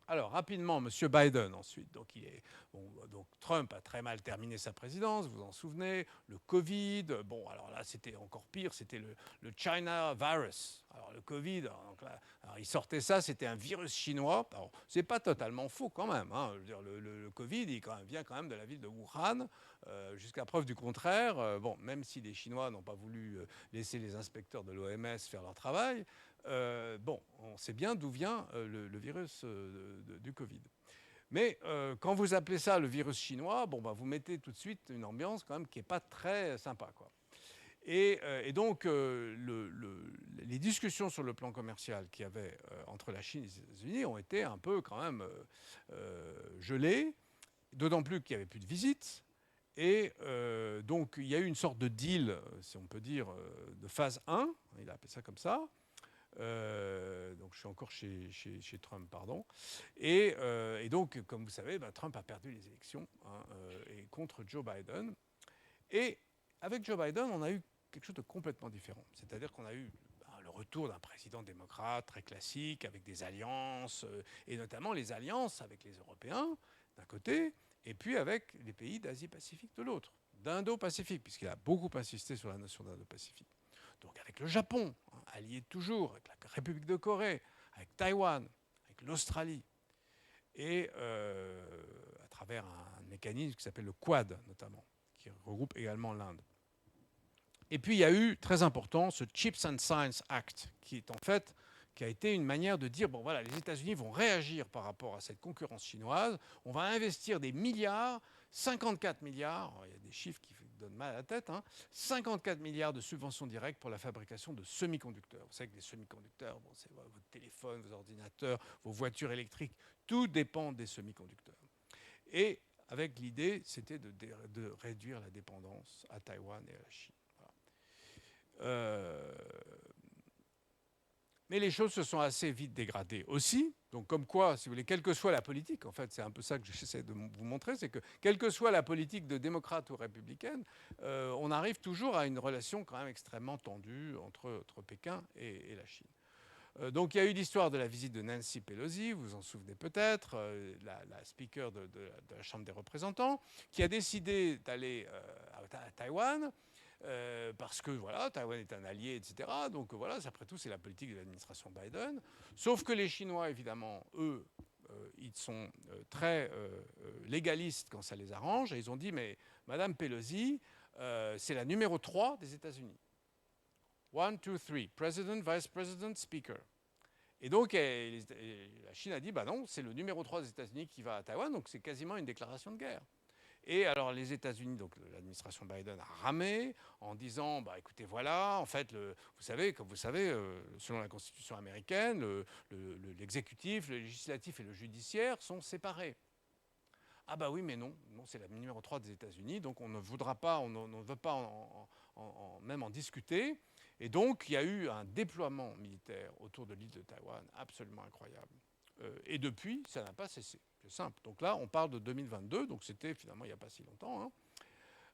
Alors, rapidement, M. Biden, ensuite. Donc, Trump a très mal terminé sa présidence, vous vous en souvenez. Le Covid, alors là, c'était encore pire, c'était le China virus. Alors, le Covid, alors, il sortait ça, c'était un virus chinois. Alors, c'est pas totalement faux quand même. Hein. Je veux dire, le Covid, il vient quand même de la ville de Wuhan, jusqu'à preuve du contraire. Même si les Chinois n'ont pas voulu laisser les inspecteurs de l'OMS faire leur travail, on sait bien d'où vient le virus du Covid. Mais quand vous appelez ça le virus chinois, vous mettez tout de suite une ambiance quand même qui n'est pas très sympa, quoi. Et donc, les discussions sur le plan commercial qu'il y avait entre la Chine et les États-Unis ont été un peu quand même gelées, d'autant plus qu'il n'y avait plus de visites. Et donc, il y a eu une sorte de deal, si on peut dire, de phase 1, il a appelé ça comme ça. Donc je suis encore chez Trump, pardon. Et donc, comme vous savez, Trump a perdu les élections et contre Joe Biden. Et avec Joe Biden, on a eu quelque chose de complètement différent. C'est-à-dire qu'on a eu le retour d'un président démocrate très classique, avec des alliances, et notamment les alliances avec les Européens d'un côté, et puis avec les pays d'Asie-Pacifique de l'autre, d'Indo-Pacifique, puisqu'il a beaucoup insisté sur la notion d'Indo-Pacifique. Donc avec le Japon, allié toujours, avec la République de Corée, avec Taïwan, avec l'Australie, et à travers un mécanisme qui s'appelle le Quad, notamment, qui regroupe également l'Inde. Et puis il y a eu, très important, ce Chips and Science Act, qui a été une manière de dire, les États-Unis vont réagir par rapport à cette concurrence chinoise, on va investir des milliards, 54 milliards, il y a des chiffres qui donnent mal à la tête, 54 milliards de subventions directes pour la fabrication de semi-conducteurs. Vous savez que les semi-conducteurs, c'est votre téléphone, vos ordinateurs, vos voitures électriques, tout dépend des semi-conducteurs. Et avec l'idée, c'était de réduire la dépendance à Taïwan et à la Chine. Mais les choses se sont assez vite dégradées aussi. Donc comme quoi, si vous voulez, quelle que soit la politique, en fait, c'est un peu ça que j'essaie de vous montrer, c'est que quelle que soit la politique de démocrate ou républicaine, on arrive toujours à une relation quand même extrêmement tendue entre Pékin et la Chine. Donc il y a eu l'histoire de la visite de Nancy Pelosi, vous vous en souvenez peut-être, la speaker de la Chambre des représentants, qui a décidé d'aller à Taïwan, parce que Taïwan est un allié, etc. Donc après tout, c'est la politique de l'administration Biden. Sauf que les Chinois, évidemment, eux, ils sont très légalistes quand ça les arrange. Et ils ont dit, mais Madame Pelosi, c'est la numéro 3 des États-Unis. 1, 2, 3, President, Vice President, Speaker. Et donc, la Chine a dit, non, c'est le numéro 3 des États-Unis qui va à Taïwan, donc c'est quasiment une déclaration de guerre. Et alors les États-Unis, donc l'administration Biden a ramé en disant, écoutez, en fait, comme vous savez, selon la Constitution américaine, l'exécutif, le législatif et le judiciaire sont séparés. Ah oui, mais non, c'est la numéro 3 des États-Unis, donc on ne voudra pas, on ne veut pas même en discuter. Et donc il y a eu un déploiement militaire autour de l'île de Taïwan absolument incroyable. Et depuis, ça n'a pas cessé. C'est simple. Donc là, on parle de 2022, donc c'était finalement il n'y a pas si longtemps,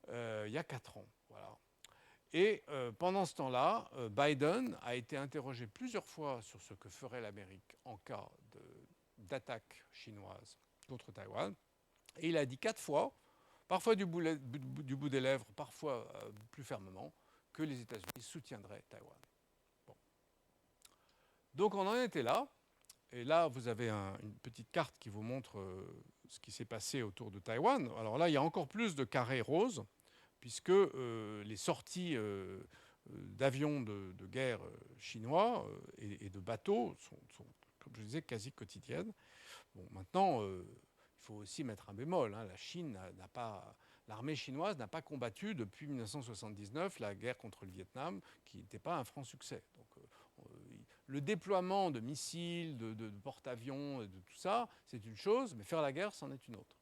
il y a 4 ans. Voilà. Et pendant ce temps-là, Biden a été interrogé plusieurs fois sur ce que ferait l'Amérique en cas d'attaque chinoise contre Taïwan. Et il a dit 4 fois, parfois du bout des lèvres, parfois plus fermement, que les États-Unis soutiendraient Taïwan. Bon. Donc on en était là. Et là, vous avez une petite carte qui vous montre ce qui s'est passé autour de Taïwan. Alors là, il y a encore plus de carrés roses, puisque les sorties d'avions de guerre chinois et de bateaux sont, comme je disais, quasi quotidiennes. Maintenant, il faut aussi mettre un bémol. La Chine n'a pas... L'armée chinoise n'a pas combattu depuis 1979 la guerre contre le Vietnam, qui n'était pas un franc succès. Donc, le déploiement de missiles, de porte-avions, de tout ça, c'est une chose, mais faire la guerre, c'en est une autre.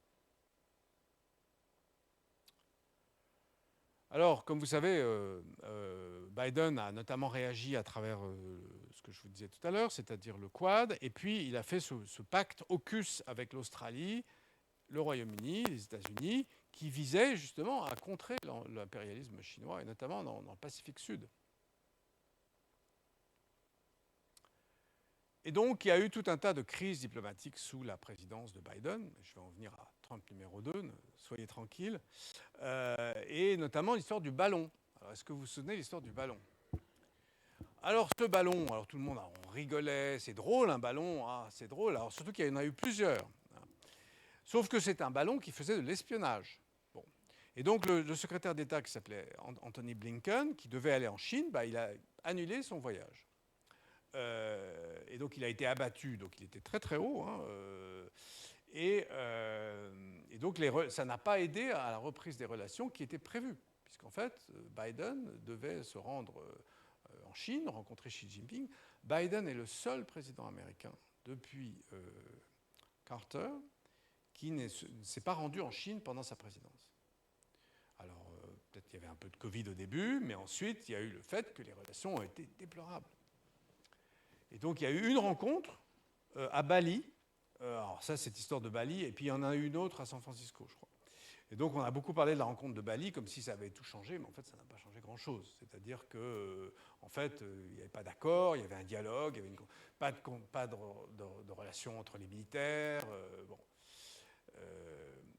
Alors, comme vous savez, Biden a notamment réagi à travers ce que je vous disais tout à l'heure, c'est-à-dire le Quad, et puis il a fait ce pacte AUKUS avec l'Australie, le Royaume-Uni, les États-Unis, qui visait justement à contrer l'impérialisme chinois, et notamment dans le Pacifique Sud. Et donc, il y a eu tout un tas de crises diplomatiques sous la présidence de Biden. Je vais en venir à Trump numéro 2, soyez tranquilles. Et notamment l'histoire du ballon. Alors, est-ce que vous vous souvenez de l'histoire du ballon? Alors, ce ballon, alors tout le monde on rigolait, c'est drôle un ballon, c'est drôle. Alors, surtout qu'il y en a eu plusieurs. Sauf que c'est un ballon qui faisait de l'espionnage. Bon. Et donc, le secrétaire d'État qui s'appelait Anthony Blinken, qui devait aller en Chine, il a annulé son voyage. Et donc il a été abattu, donc il était très très haut. Et donc ça n'a pas aidé à la reprise des relations qui étaient prévues, puisqu'en fait Biden devait se rendre en Chine, rencontrer Xi Jinping. Biden est le seul président américain depuis Carter qui ne s'est pas rendu en Chine pendant sa présidence. Alors peut-être qu'il y avait un peu de Covid au début, mais ensuite il y a eu le fait que les relations ont été déplorables. Et donc, il y a eu une rencontre à Bali. Alors ça, cette histoire de Bali. Et puis, il y en a eu une autre à San Francisco, je crois. Et donc, on a beaucoup parlé de la rencontre de Bali comme si ça avait tout changé. Mais en fait, ça n'a pas changé grand-chose. C'est-à-dire que, en fait, il n'y avait pas d'accord, il y avait un dialogue, il n'y avait pas de relation entre les militaires. Bon.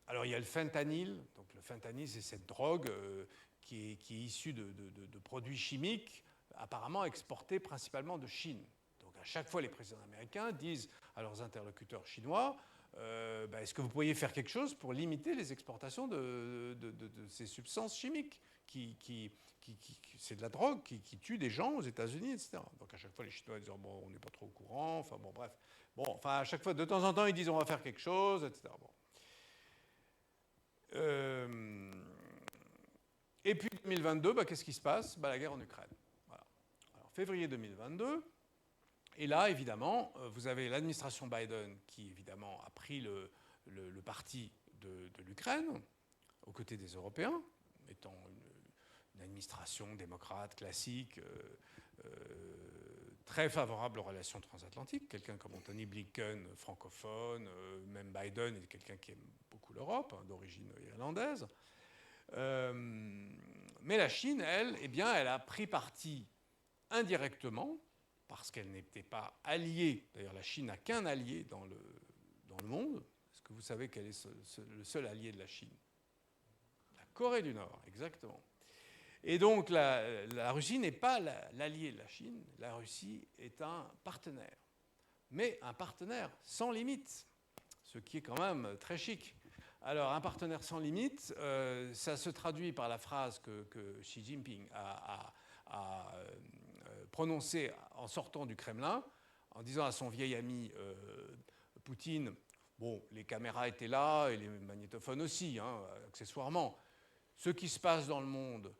Alors, il y a le fentanyl. Donc, le fentanyl, c'est cette drogue qui est issue de produits chimiques, apparemment exportés principalement de Chine. À chaque fois, les présidents américains disent à leurs interlocuteurs chinois est-ce que vous pourriez faire quelque chose pour limiter les exportations de ces substances chimiques c'est de la drogue qui tue des gens aux États-Unis, etc. Donc à chaque fois, les Chinois disent bon, on n'est pas trop au courant, enfin bon, bref. Bon, enfin, à chaque fois, de temps en temps, ils disent on va faire quelque chose, etc. Bon. Et puis 2022, qu'est-ce qui se passe? La guerre en Ukraine. Voilà. Alors, février 2022. Et là, évidemment, vous avez l'administration Biden qui, évidemment, a pris le parti de l'Ukraine aux côtés des Européens, étant une administration démocrate classique, très favorable aux relations transatlantiques. Quelqu'un comme Anthony Blinken, francophone, même Biden est quelqu'un qui aime beaucoup l'Europe, d'origine irlandaise. Mais la Chine, elle, elle a pris parti indirectement, parce qu'elle n'était pas alliée. D'ailleurs, la Chine n'a qu'un allié dans le monde. Est-ce que vous savez quel est le seul allié de la Chine? La Corée du Nord, exactement. Et donc, la Russie n'est pas l'allié de la Chine. La Russie est un partenaire. Mais un partenaire sans limite, ce qui est quand même très chic. Alors, un partenaire sans limite, ça se traduit par la phrase que Xi Jinping a prononcé en sortant du Kremlin, en disant à son vieil ami Poutine, bon, les caméras étaient là et les magnétophones aussi, accessoirement. Ce qui se passe dans le monde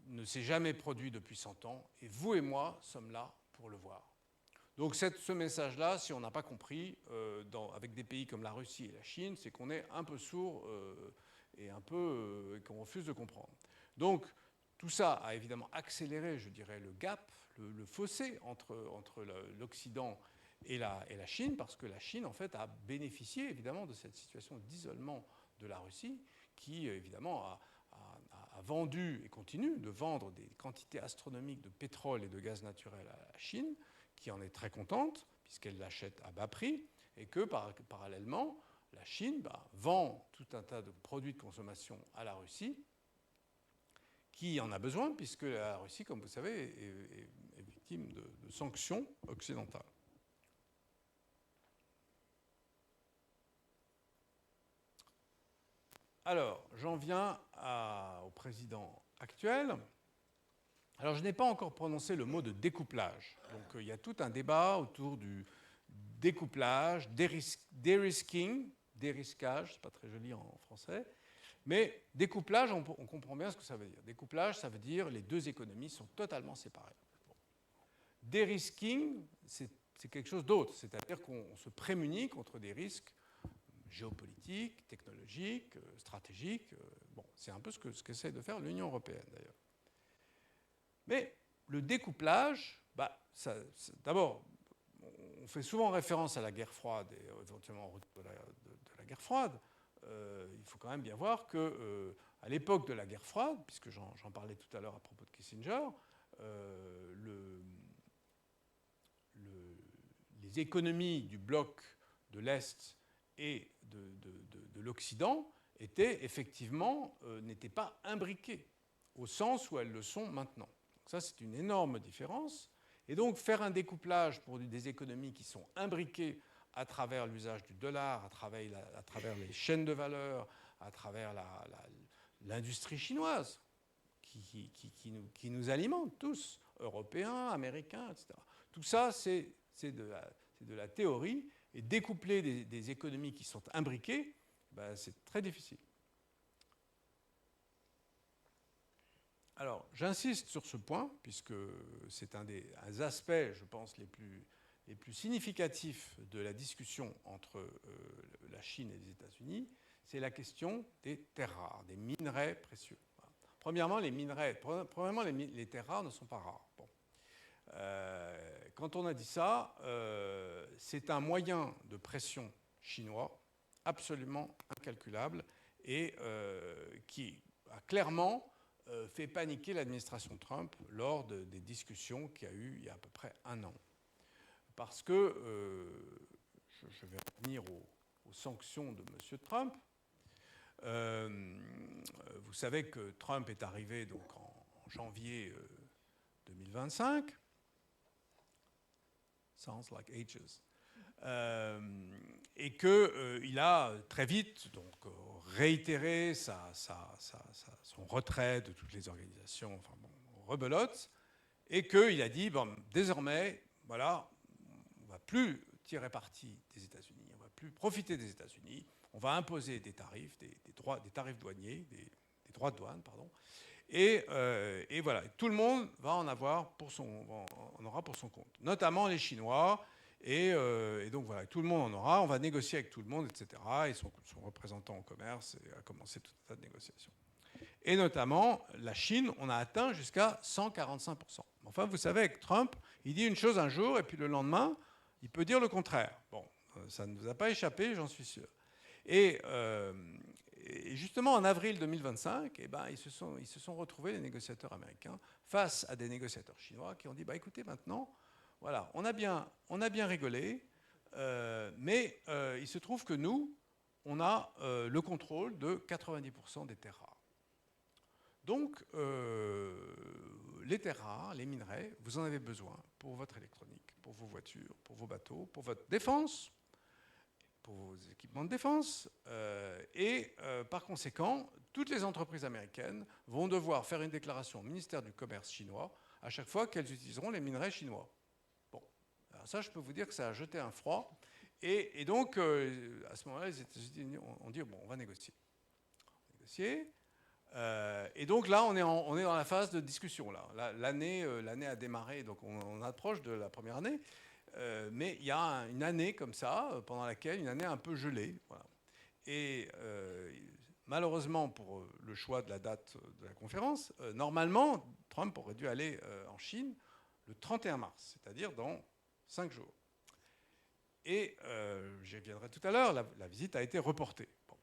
ne s'est jamais produit depuis 100 ans, et vous et moi sommes là pour le voir. Donc ce message-là, si on n'a pas compris, avec des pays comme la Russie et la Chine, c'est qu'on est un peu sourd et qu'on refuse de comprendre. Donc, tout ça a évidemment accéléré, je dirais, le gap, le fossé entre l'Occident et la Chine, parce que la Chine, en fait, a bénéficié, évidemment, de cette situation d'isolement de la Russie, qui, évidemment, a vendu et continue de vendre des quantités astronomiques de pétrole et de gaz naturel à la Chine, qui en est très contente, puisqu'elle l'achète à bas prix, et que, parallèlement, la Chine vend tout un tas de produits de consommation à la Russie, qui en a besoin, puisque la Russie, comme vous savez, est victime de sanctions occidentales. Alors, j'en viens au président actuel. Alors, je n'ai pas encore prononcé le mot de découplage. Donc, il y a tout un débat autour du découplage, dérisking, dérisquage, c'est pas très joli en français. Mais découplage, on comprend bien ce que ça veut dire. Découplage, ça veut dire les deux économies sont totalement séparées. Bon. dérisking, c'est quelque chose d'autre. C'est-à-dire qu'on se prémunit contre des risques géopolitiques, technologiques, stratégiques. Bon, c'est un peu ce qu'essaie de faire l'Union européenne, d'ailleurs. Mais le découplage, d'abord, on fait souvent référence à la guerre froide et éventuellement au retour de la guerre froide. Il faut quand même bien voir que à l'époque de la guerre froide, puisque j'en parlais tout à l'heure à propos de Kissinger, les économies du bloc de l'Est et de l'Occident étaient effectivement n'étaient pas imbriquées au sens où elles le sont maintenant. Donc ça, c'est une énorme différence. Et donc, faire un découplage pour des économies qui sont imbriquées à travers l'usage du dollar, à travers les chaînes de valeur, à travers l'industrie chinoise qui nous alimente tous, Européens, Américains, etc. Tout ça, c'est de la théorie. Et découpler des économies qui sont imbriquées, c'est très difficile. Alors, j'insiste sur ce point, puisque c'est un des aspects, je pense, les plus significatifs de la discussion entre la Chine et les États-Unis, c'est la question des terres rares, des minerais précieux. Voilà. Premièrement, les terres rares ne sont pas rares. Bon. Quand on a dit ça, c'est un moyen de pression chinois absolument incalculable et qui a clairement fait paniquer l'administration Trump lors des discussions qu'il y a eu il y a à peu près un an. Parce que, je vais revenir aux sanctions de M. Trump, vous savez que Trump est arrivé donc en janvier 2025. Sounds like ages. Et qu'il a très vite donc, réitéré son retrait de toutes les organisations, enfin bon, rebelote, et qu'il a dit, bon, désormais, voilà, on ne va plus tirer parti des États-Unis, on ne va plus profiter des États-Unis, on va imposer des tarifs, des tarifs douaniers, des droits de douane, pardon, et voilà, tout le monde va en aura pour son compte, notamment les Chinois. Et donc voilà, tout le monde en aura, on va négocier avec tout le monde, etc. Et son représentant en commerce a commencé tout un tas de négociations. Et notamment, la Chine, on a atteint jusqu'à 145%. Enfin, vous savez, avec Trump, il dit une chose un jour, et puis le lendemain, il peut dire le contraire. Bon, ça ne vous a pas échappé, j'en suis sûr. Et justement, en avril 2025, ils se sont retrouvés, les négociateurs américains, face à des négociateurs chinois qui ont dit, écoutez, maintenant, voilà, on a bien rigolé, mais il se trouve que nous, on a le contrôle de 90% des terres rares. Donc, les terres rares, les minerais, vous en avez besoin pour votre électronique, pour vos voitures, pour vos bateaux, pour votre défense, pour vos équipements de défense. Par conséquent, toutes les entreprises américaines vont devoir faire une déclaration au ministère du Commerce chinois à chaque fois qu'elles utiliseront les minerais chinois. Alors ça, je peux vous dire que ça a jeté un froid. Et donc, à ce moment-là, les États-Unis ont dit, bon, on va négocier. Et donc là, on est dans la phase de discussion. L'année a démarré, donc on approche de la première année. Mais il y a une année comme ça, pendant laquelle, une année un peu gelée. Voilà. Et malheureusement, pour le choix de la date de la conférence, normalement, Trump aurait dû aller en Chine le 31 mars, c'est-à-dire dans 5 jours. Et j'y reviendrai tout à l'heure, la visite a été reportée. Bon.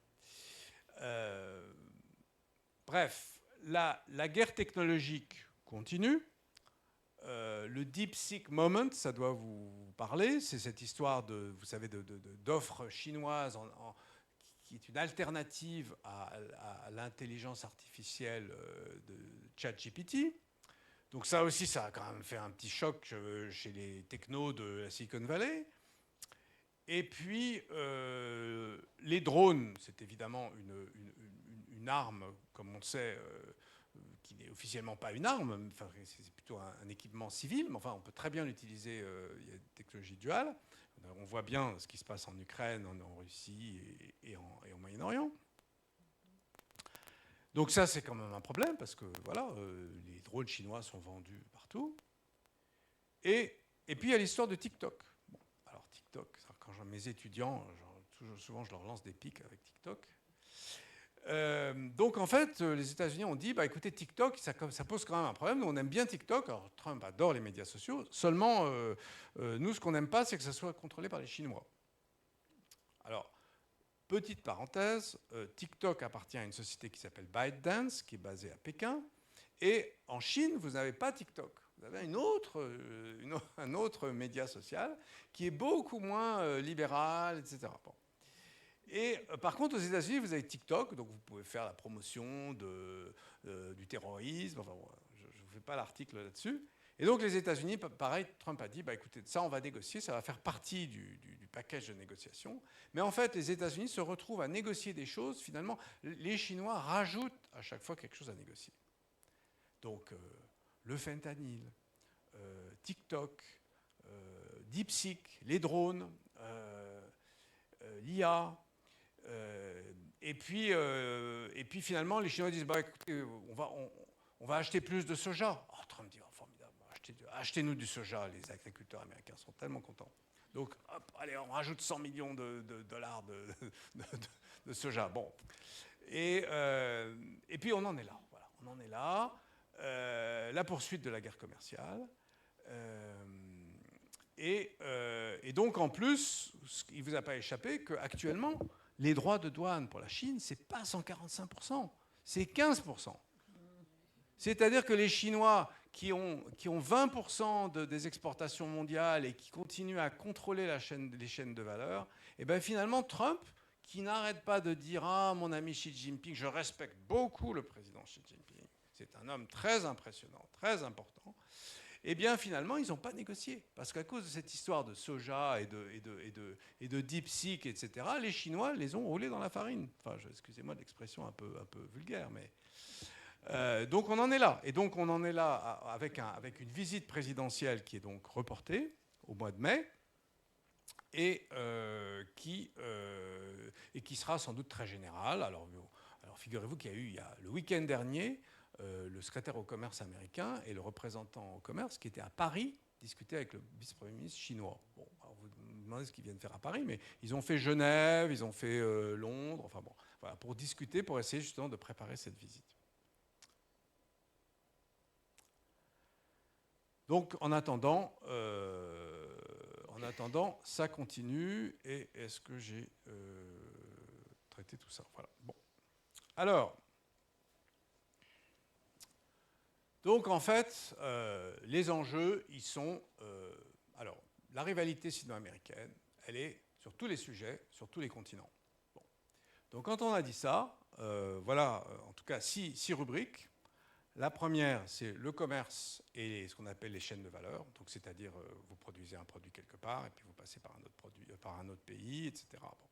Bref, la guerre technologique continue. Le DeepSeek moment, ça doit vous parler. C'est cette histoire vous savez, d'offres chinoises qui est une alternative à l'intelligence artificielle de ChatGPT. Donc ça aussi, ça a quand même fait un petit choc chez les technos de la Silicon Valley. Et puis, les drones, c'est évidemment une arme, comme on le sait, qui n'est officiellement pas une arme, enfin, c'est plutôt un équipement civil, mais enfin, on peut très bien l'utiliser, il y a une technologie duale. On voit bien ce qui se passe en Ukraine, en Russie et en Moyen-Orient. Donc ça, c'est quand même un problème, parce que voilà, les drones chinois sont vendus partout. Et puis il y a l'histoire de TikTok. Bon, alors TikTok, quand mes étudiants, souvent je leur lance des pics avec TikTok. Donc en fait, les États-Unis ont dit, bah, écoutez, TikTok, ça pose quand même un problème. Nous, on aime bien TikTok. Alors Trump adore les médias sociaux. Seulement, nous, ce qu'on n'aime pas, c'est que ça soit contrôlé par les Chinois. Alors, petite parenthèse, TikTok appartient à une société qui s'appelle ByteDance, qui est basée à Pékin. Et en Chine, vous n'avez pas TikTok. Vous avez un autre média social qui est beaucoup moins libéral, etc. Bon. Et par contre, aux États-Unis, vous avez TikTok, donc vous pouvez faire la promotion du terrorisme. Enfin, je ne vous fais pas l'article là-dessus. Et donc, les États-Unis, pareil, Trump a dit, bah, écoutez, ça, on va négocier, ça va faire partie du package de négociation. Mais en fait, les États-Unis se retrouvent à négocier des choses. Finalement, les Chinois rajoutent à chaque fois quelque chose à négocier. Donc, le fentanyl, TikTok, DeepSeek, les drones, l'IA. Et puis finalement, les Chinois disent, bah, écoutez, on va acheter plus de soja. Oh, Trump dit, oh, formidable, achetez-nous du soja. Les agriculteurs américains sont tellement contents. Donc, hop, allez, on rajoute 100 millions de dollars de soja. Bon. Et puis, on en est là. Voilà, on en est là. La poursuite de la guerre commerciale. Et donc, en plus, il ne vous a pas échappé qu'actuellement, les droits de douane pour la Chine, ce n'est pas 145%, c'est 15%. C'est-à-dire que les Chinois qui ont 20% des exportations mondiales et qui continuent à contrôler les chaînes de valeur, et bien finalement, Trump, qui n'arrête pas de dire « Ah, mon ami Xi Jinping, je respecte beaucoup le président Xi Jinping, c'est un homme très impressionnant, très important », eh bien, finalement, ils n'ont pas négocié. Parce qu'à cause de cette histoire de soja et de DeepSeek, etc., les Chinois les ont roulés dans la farine. Enfin, excusez-moi de l'expression un peu vulgaire, mais... donc on en est là. Et donc on en est là avec une visite présidentielle qui est donc reportée au mois de mai et qui sera sans doute très générale. Alors figurez-vous qu'il y a le week-end dernier, le secrétaire au commerce américain et le représentant au commerce qui était à Paris discuter avec le vice-premier ministre chinois. Bon, alors vous me demandez ce qu'ils viennent faire à Paris, mais ils ont fait Genève, ils ont fait Londres, enfin bon, voilà, pour discuter, pour essayer justement de préparer cette visite. Donc en attendant, ça continue. Et est-ce que j'ai traité tout ça? Voilà. Bon. Alors, donc en fait, les enjeux, ils sont... alors, la rivalité sino-américaine, elle est sur tous les sujets, sur tous les continents. Bon. Donc quand on a dit ça, voilà, en tout cas, 6 rubriques. La première, c'est le commerce et ce qu'on appelle les chaînes de valeur. Donc, c'est-à-dire, vous produisez un produit quelque part et puis vous passez par un autre pays, etc. Bon.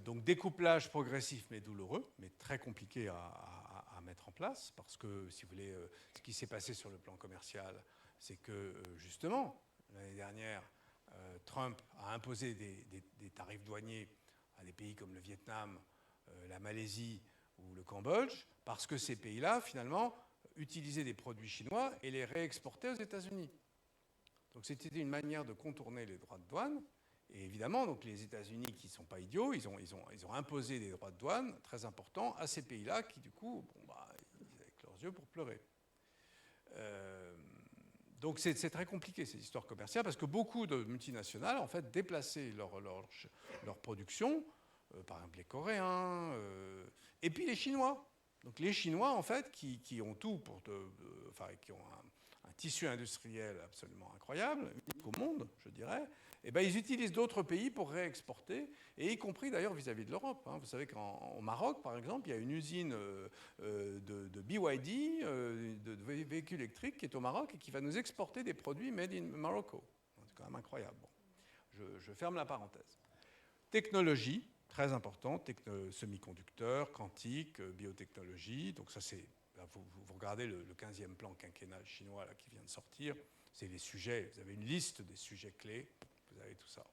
Donc, découplage progressif mais douloureux, mais très compliqué à mettre en place parce que, si vous voulez, ce qui s'est passé sur le plan commercial, c'est que, justement, l'année dernière, Trump a imposé des tarifs douaniers à des pays comme le Vietnam, la Malaisie ou le Cambodge, parce que ces pays-là, finalement, utilisaient des produits chinois et les réexportaient aux États-Unis. Donc c'était une manière de contourner les droits de douane. Et évidemment, donc, les États-Unis, qui ne sont pas idiots, ils ont imposé des droits de douane très importants à ces pays-là qui, du coup, bon, bah, ils avaient leurs yeux pour pleurer. Donc c'est très compliqué, ces histoires commerciales, parce que beaucoup de multinationales, en fait, déplaçaient leur production, par exemple les Coréens, et puis les Chinois. Donc les Chinois, en fait, qui ont tout qui ont un tissu industriel absolument incroyable, unique au monde, je dirais, et ben, ils utilisent d'autres pays pour réexporter, et y compris d'ailleurs vis-à-vis de l'Europe. Hein. Vous savez qu'au Maroc, par exemple, il y a une usine de BYD, de véhicules électriques, qui est au Maroc et qui va nous exporter des produits made in Morocco. C'est quand même incroyable. Bon. Je ferme la parenthèse. Technologie. Très important, semi-conducteurs, quantique, biotechnologie. Donc ça, c'est, vous regardez le 15e plan quinquennal chinois là, qui vient de sortir. C'est les sujets, vous avez une liste des sujets clés, vous avez tout ça.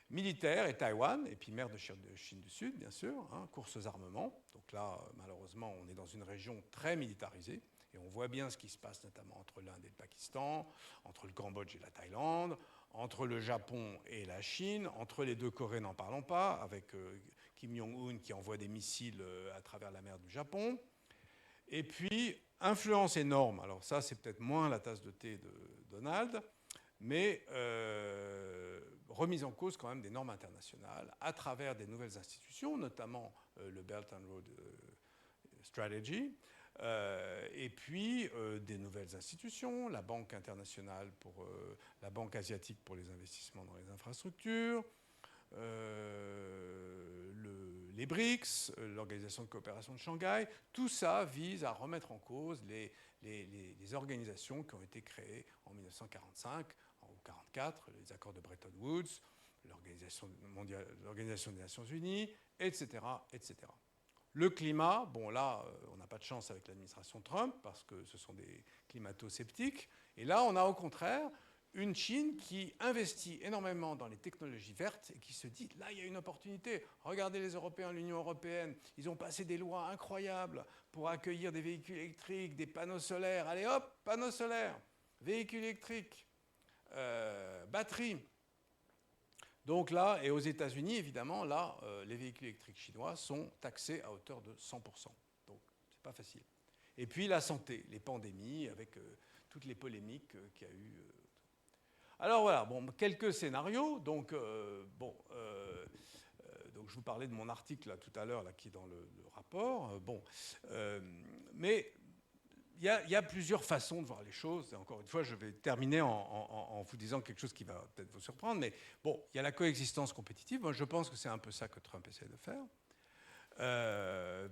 militaire et Taïwan, et puis mer de Chine du Sud, bien sûr, hein, courses aux armements. Donc là, malheureusement, on est dans une région très militarisée, et on voit bien ce qui se passe notamment entre l'Inde et le Pakistan, entre le Cambodge et la Thaïlande, entre le Japon et la Chine, entre les deux Corées, n'en parlons pas, avec Kim Jong-un qui envoie des missiles à travers la mer du Japon. Et puis, influence énorme. Alors ça, c'est peut-être moins la tasse de thé de Donald, mais remise en cause quand même des normes internationales à travers des nouvelles institutions, notamment le Belt and Road Strategy, et puis des nouvelles institutions, la Banque internationale la Banque asiatique pour les investissements dans les infrastructures, les BRICS, l'Organisation de coopération de Shanghai, tout ça vise à remettre en cause les organisations qui ont été créées en 1945 ou 1944, les accords de Bretton Woods, l'Organisation des Nations Unies, etc., etc. Le climat, bon là, on n'a pas de chance avec l'administration Trump parce que ce sont des climato-sceptiques. Et là, on a au contraire une Chine qui investit énormément dans les technologies vertes et qui se dit, là, il y a une opportunité. Regardez les Européens, l'Union européenne, ils ont passé des lois incroyables pour accueillir des véhicules électriques, des panneaux solaires. Allez hop, panneaux solaires, véhicules électriques, batteries. Donc là, et aux États-Unis, évidemment, là, les véhicules électriques chinois sont taxés à hauteur de 100%. Donc, c'est pas facile. Et puis la santé, les pandémies, avec toutes les polémiques qu'il y a eu. Alors voilà, bon, quelques scénarios. Donc, donc je vous parlais de mon article là, tout à l'heure, là, qui est dans le rapport. Mais il y a plusieurs façons de voir les choses. Et encore une fois, je vais terminer en vous disant quelque chose qui va peut-être vous surprendre. Mais bon, il y a la coexistence compétitive. Moi, je pense que c'est un peu ça que Trump essaie de faire.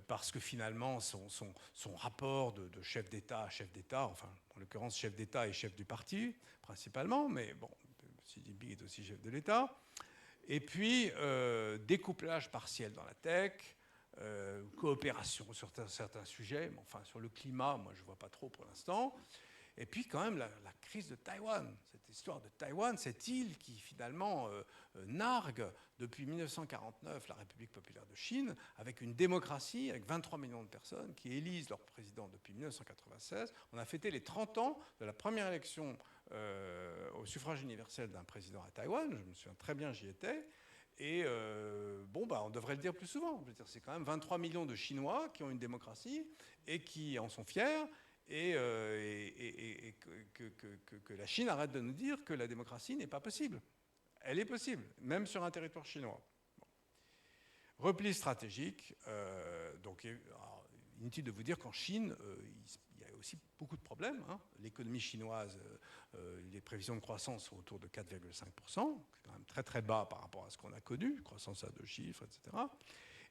Parce que finalement, son rapport de chef d'État à chef d'État, enfin, en l'occurrence, chef d'État et chef du parti, principalement, mais bon, Xi Jinping est aussi chef de l'État. Et puis, découplage partiel dans la tech, coopération sur certains sujets, mais enfin, sur le climat, moi, je ne vois pas trop pour l'instant. Et puis, quand même, la crise de Taïwan, cette histoire de Taïwan, cette île qui, finalement, nargue depuis 1949 la République populaire de Chine, avec une démocratie, avec 23 millions de personnes qui élisent leur président depuis 1996. On a fêté les 30 ans de la première élection au suffrage universel d'un président à Taïwan. Je me souviens très bien, j'y étais. Et on devrait le dire plus souvent. Je veux dire, c'est quand même 23 millions de Chinois qui ont une démocratie et qui en sont fiers. Et que la Chine arrête de nous dire que la démocratie n'est pas possible. Elle est possible, même sur un territoire chinois. Bon. Repli stratégique. Donc, inutile de vous dire qu'en Chine, il y a aussi beaucoup de problèmes. Hein. L'économie chinoise, les prévisions de croissance sont autour de 4,5%. C'est quand même très très bas par rapport à ce qu'on a connu, croissance à 2 chiffres, etc.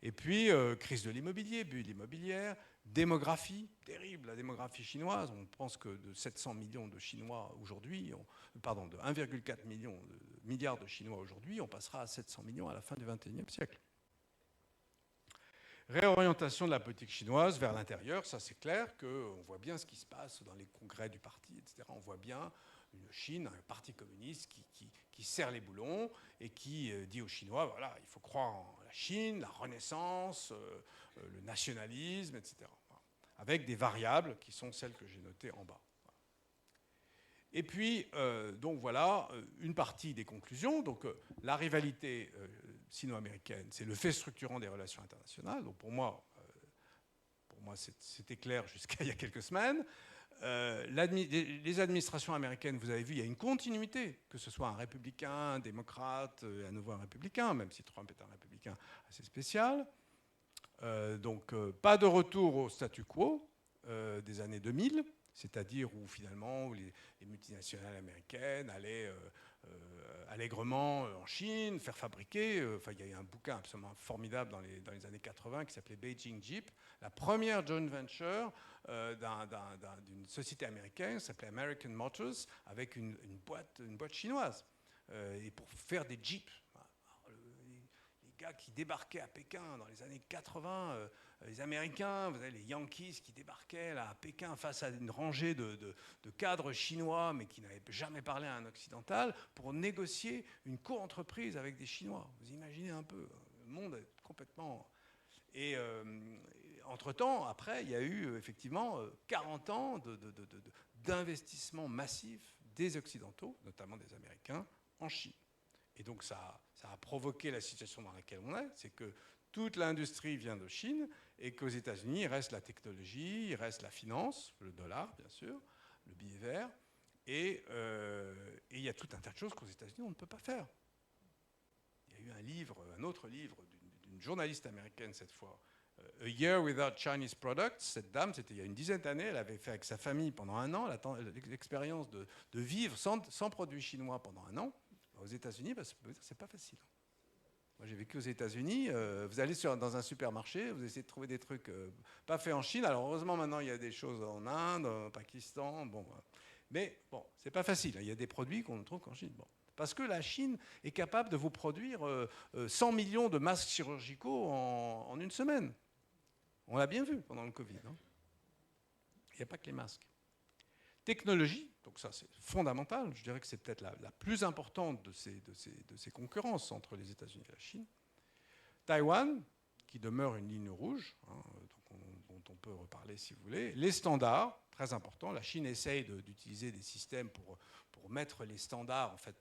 Et puis, crise de l'immobilier, bulle immobilière, démographie, terrible, la démographie chinoise. On pense que de 700 millions de Chinois aujourd'hui, de 1,4 milliard de Chinois aujourd'hui, on passera à 700 millions à la fin du XXIe siècle. Réorientation de la politique chinoise vers l'intérieur, ça c'est clair qu'on voit bien ce qui se passe dans les congrès du parti, etc. On voit bien une Chine, un parti communiste qui serre les boulons et qui dit aux Chinois, voilà, il faut croire en la Chine, la renaissance, le nationalisme, etc. Avec des variables qui sont celles que j'ai notées en bas. Et puis, donc voilà, une partie des conclusions. Donc, la rivalité sino-américaine, c'est le fait structurant des relations internationales. Donc, pour moi c'était clair jusqu'à il y a quelques semaines. Les administrations américaines, vous avez vu, il y a une continuité, que ce soit un républicain, un démocrate, à nouveau un républicain, même si Trump est un républicain assez spécial. Donc, pas de retour au statu quo des années 2000, c'est-à-dire où finalement les multinationales américaines allaient allègrement en Chine faire fabriquer. Il y a eu un bouquin absolument formidable dans les années 80 qui s'appelait Beijing Jeep, la première joint venture d'une société américaine qui s'appelait American Motors avec une boîte chinoise et pour faire des Jeeps. Les gars qui débarquaient à Pékin dans les années 80 les Américains, vous avez les Yankees qui débarquaient là, à Pékin face à une rangée de cadres chinois, mais qui n'avaient jamais parlé à un occidental, pour négocier une co-entreprise avec des Chinois. Vous imaginez un peu, le monde est complètement... Et entre-temps, après, il y a eu effectivement 40 ans d'investissement massif des Occidentaux, notamment des Américains, en Chine. Et donc ça a provoqué la situation dans laquelle on est, c'est que toute l'industrie vient de Chine et qu'aux États-Unis, il reste la technologie, il reste la finance, le dollar, bien sûr, le billet vert, et il y a tout un tas de choses qu'aux États-Unis, on ne peut pas faire. Il y a eu un autre livre d'une journaliste américaine cette fois, A Year Without Chinese Products. Cette dame, c'était il y a une dizaine d'années, elle avait fait avec sa famille pendant un an l'expérience de vivre sans produits chinois pendant un an. Aux États-Unis, bah, c'est pas facile. Moi, j'ai vécu aux États-Unis. Vous allez dans un supermarché, vous essayez de trouver des trucs pas faits en Chine. Alors, heureusement, maintenant, il y a des choses en Inde, au Pakistan. Bon, mais bon, c'est pas facile. Il y a des produits qu'on ne trouve qu'en Chine. Bon. Parce que la Chine est capable de vous produire 100 millions de masques chirurgicaux en une semaine. On l'a bien vu pendant le Covid. Hein. Il n'y a pas que les masques. Technologie, donc ça c'est fondamental, je dirais que c'est peut-être la plus importante de ces concurrences entre les États-Unis et la Chine. Taïwan, qui demeure une ligne rouge, hein, dont on peut reparler si vous voulez. Les standards, très important, la Chine essaye d'utiliser des systèmes pour mettre les standards en fait,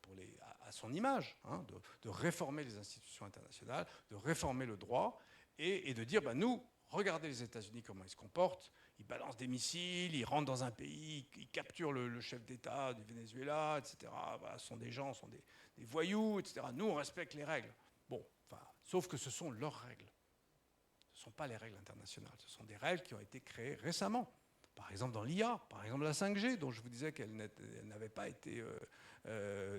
à son image, hein, de réformer les institutions internationales, de réformer le droit, et de dire, nous, regardez les États-Unis comment ils se comportent. Ils balancent des missiles, ils rentrent dans un pays, ils capturent le chef d'État du Venezuela, etc. Voilà, ce sont des gens, ce sont des voyous, etc. Nous, on respecte les règles. Bon, sauf que ce sont leurs règles. Ce ne sont pas les règles internationales. Ce sont des règles qui ont été créées récemment. Par exemple, dans l'IA, par exemple la 5G, dont je vous disais qu'elle n'avait pas été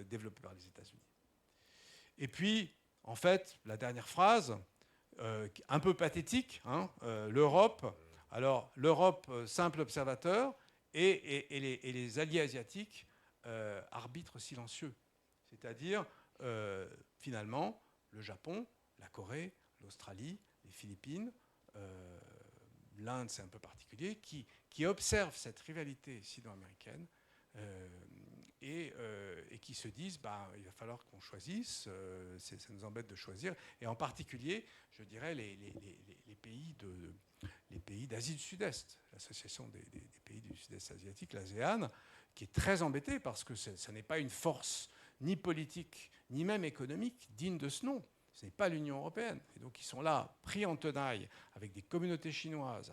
développée par les États-Unis. Et puis, en fait, la dernière phrase, un peu pathétique, hein, l'Europe... Alors, l'Europe, simple observateur, et les alliés asiatiques, arbitres silencieux. C'est-à-dire, finalement, le Japon, la Corée, l'Australie, les Philippines, l'Inde, c'est un peu particulier, qui observent cette rivalité sino-américaine et qui se disent il va falloir qu'on choisisse, ça nous embête de choisir, et en particulier, je dirais, les pays d'Asie du Sud-Est, l'association des pays du Sud-Est asiatique, l'ASEAN, qui est très embêtée parce que ce n'est pas une force ni politique, ni même économique digne de ce nom. Ce n'est pas l'Union européenne. Et donc ils sont là, pris en tenaille, avec des communautés chinoises,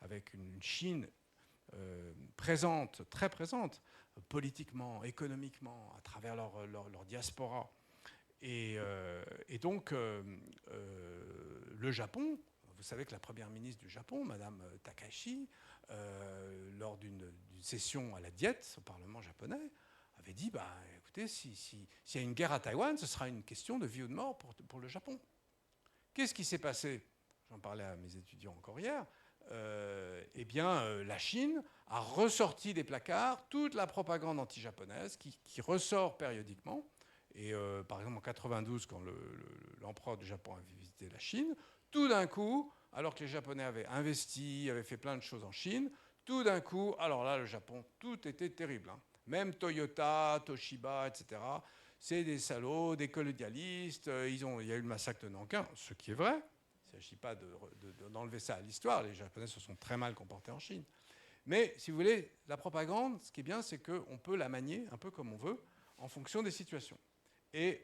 avec une Chine présente, très présente, politiquement, économiquement, à travers leur diaspora. Et donc, le Japon, vous savez que la première ministre du Japon, Madame Takahashi, lors d'une session à la Diète, au Parlement japonais, avait dit, écoutez, s'il y a une guerre à Taïwan, ce sera une question de vie ou de mort pour le Japon. Qu'est-ce qui s'est passé? J'en parlais à mes étudiants encore hier. La Chine a ressorti des placards toute la propagande anti-japonaise qui ressort périodiquement. Et par exemple, en 92, quand l'empereur du Japon avait visité la Chine, tout d'un coup, alors que les Japonais avaient investi, avaient fait plein de choses en Chine, tout d'un coup, alors là, le Japon, tout était terrible. Hein. Même Toyota, Toshiba, etc., c'est des salauds, des colonialistes. Il y a eu le massacre de Nankin, ce qui est vrai. Il ne s'agit pas d'enlever ça à l'histoire. Les Japonais se sont très mal comportés en Chine. Mais, si vous voulez, la propagande, ce qui est bien, c'est qu'on peut la manier un peu comme on veut, en fonction des situations. Et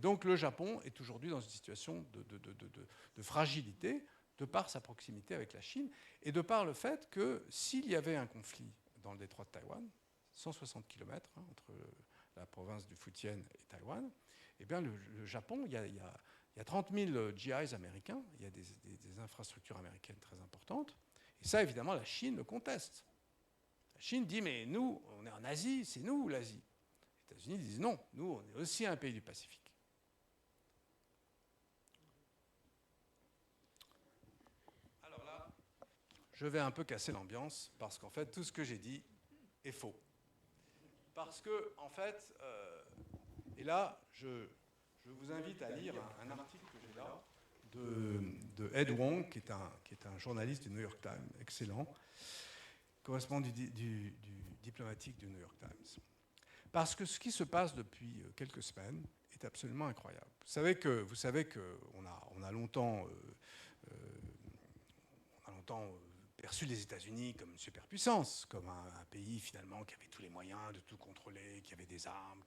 donc, le Japon est aujourd'hui dans une situation de fragilité, de par sa proximité avec la Chine, et de par le fait que s'il y avait un conflit dans le détroit de Taïwan, 160 km entre la province du Fujian et Taïwan, eh bien, le Japon, il y a 30 000 GIs américains, il y a des infrastructures américaines très importantes, et ça, évidemment, la Chine le conteste. La Chine dit, mais nous, on est en Asie, c'est nous l'Asie. Les États-Unis disent, non, nous, on est aussi un pays du Pacifique. Alors là, je vais un peu casser l'ambiance, parce qu'en fait, tout ce que j'ai dit est faux. Parce que, en fait, et là, je vous invite à lire un article que j'ai là, de Ed Wong, qui est un journaliste du New York Times, excellent, correspondant du diplomatique du New York Times. Parce que ce qui se passe depuis quelques semaines est absolument incroyable. Vous savez qu'on a longtemps perçu les États-Unis comme une superpuissance, comme un pays finalement qui avait tous les moyens de tout contrôler, qui avait des armes,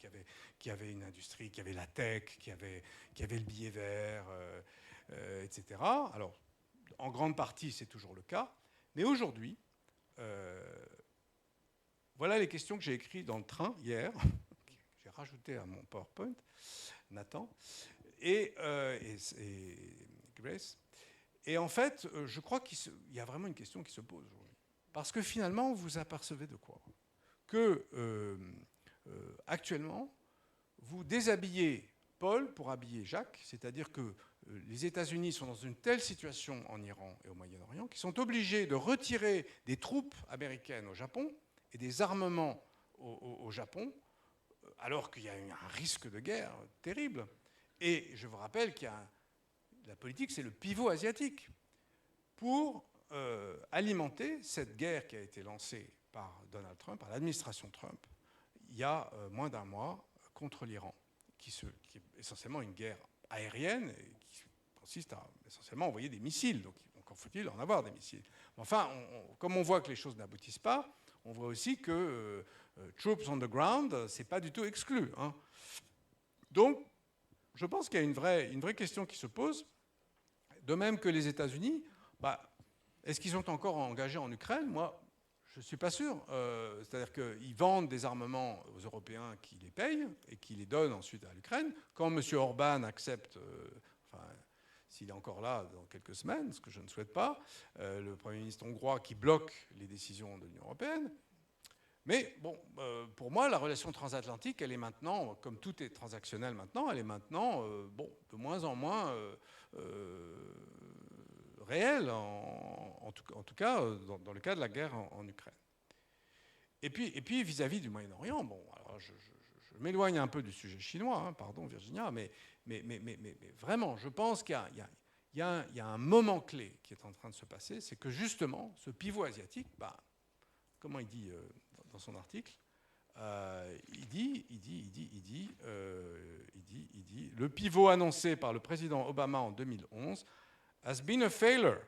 qui avait une industrie, qui avait la tech, qui avait le billet vert, etc. Alors, en grande partie, c'est toujours le cas. Mais aujourd'hui, voilà les questions que j'ai écrites dans le train hier, que j'ai rajoutées à mon PowerPoint, Nathan, et Grace. Et en fait, je crois qu'il y a vraiment une question qui se pose aujourd'hui. Parce que finalement, vous apercevez de quoi ? Que actuellement, vous déshabillez Paul pour habiller Jacques, c'est-à-dire que les États-Unis sont dans une telle situation en Iran et au Moyen-Orient qu'ils sont obligés de retirer des troupes américaines au Japon et des armements au Japon, alors qu'il y a un risque de guerre terrible. Et je vous rappelle qu'il y a la politique, c'est le pivot asiatique pour alimenter cette guerre qui a été lancée par Donald Trump, par l'administration Trump, il y a moins d'un mois contre l'Iran, qui est essentiellement une guerre aérienne et qui consiste à essentiellement envoyer des missiles. Donc encore faut-il en avoir des missiles. Enfin, comme on voit que les choses n'aboutissent pas, on voit aussi que troops on the ground, c'est pas du tout exclu. Hein. Donc, je pense qu'il y a une vraie question qui se pose. De même que les États-Unis, est-ce qu'ils sont encore engagés en Ukraine ? Moi, je ne suis pas sûr. C'est-à-dire qu'ils vendent des armements aux Européens qui les payent et qui les donnent ensuite à l'Ukraine. Quand M. Orban accepte, s'il est encore là dans quelques semaines, ce que je ne souhaite pas, le Premier ministre hongrois qui bloque les décisions de l'Union européenne. Mais bon, pour moi, la relation transatlantique, elle est maintenant, comme tout est transactionnel maintenant, elle est maintenant de moins en moins réelle, en tout cas dans le cas de la guerre en Ukraine. Et puis vis-à-vis du Moyen-Orient, alors je m'éloigne un peu du sujet chinois, hein, pardon Virginia, mais vraiment, je pense qu'il y a un moment clé qui est en train de se passer, c'est que justement, ce pivot asiatique, comment il dit dans son article, il dit, le pivot annoncé par le président Obama en 2011 has been a failure.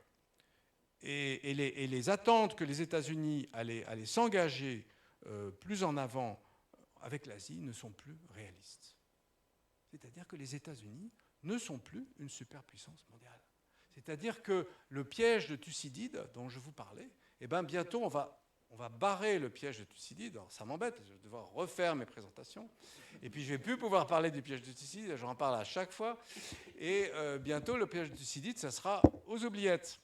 Et les attentes que les États-Unis allaient s'engager plus en avant avec l'Asie ne sont plus réalistes. C'est-à-dire que les États-Unis ne sont plus une superpuissance mondiale. C'est-à-dire que le piège de Thucydide dont je vous parlais, bientôt on va barrer le piège de Thucydide. Alors, ça m'embête, je vais devoir refaire mes présentations. Et puis, je ne vais plus pouvoir parler du piège de Thucydide, j'en parle à chaque fois. Et bientôt, le piège de Thucydide, ça sera aux oubliettes.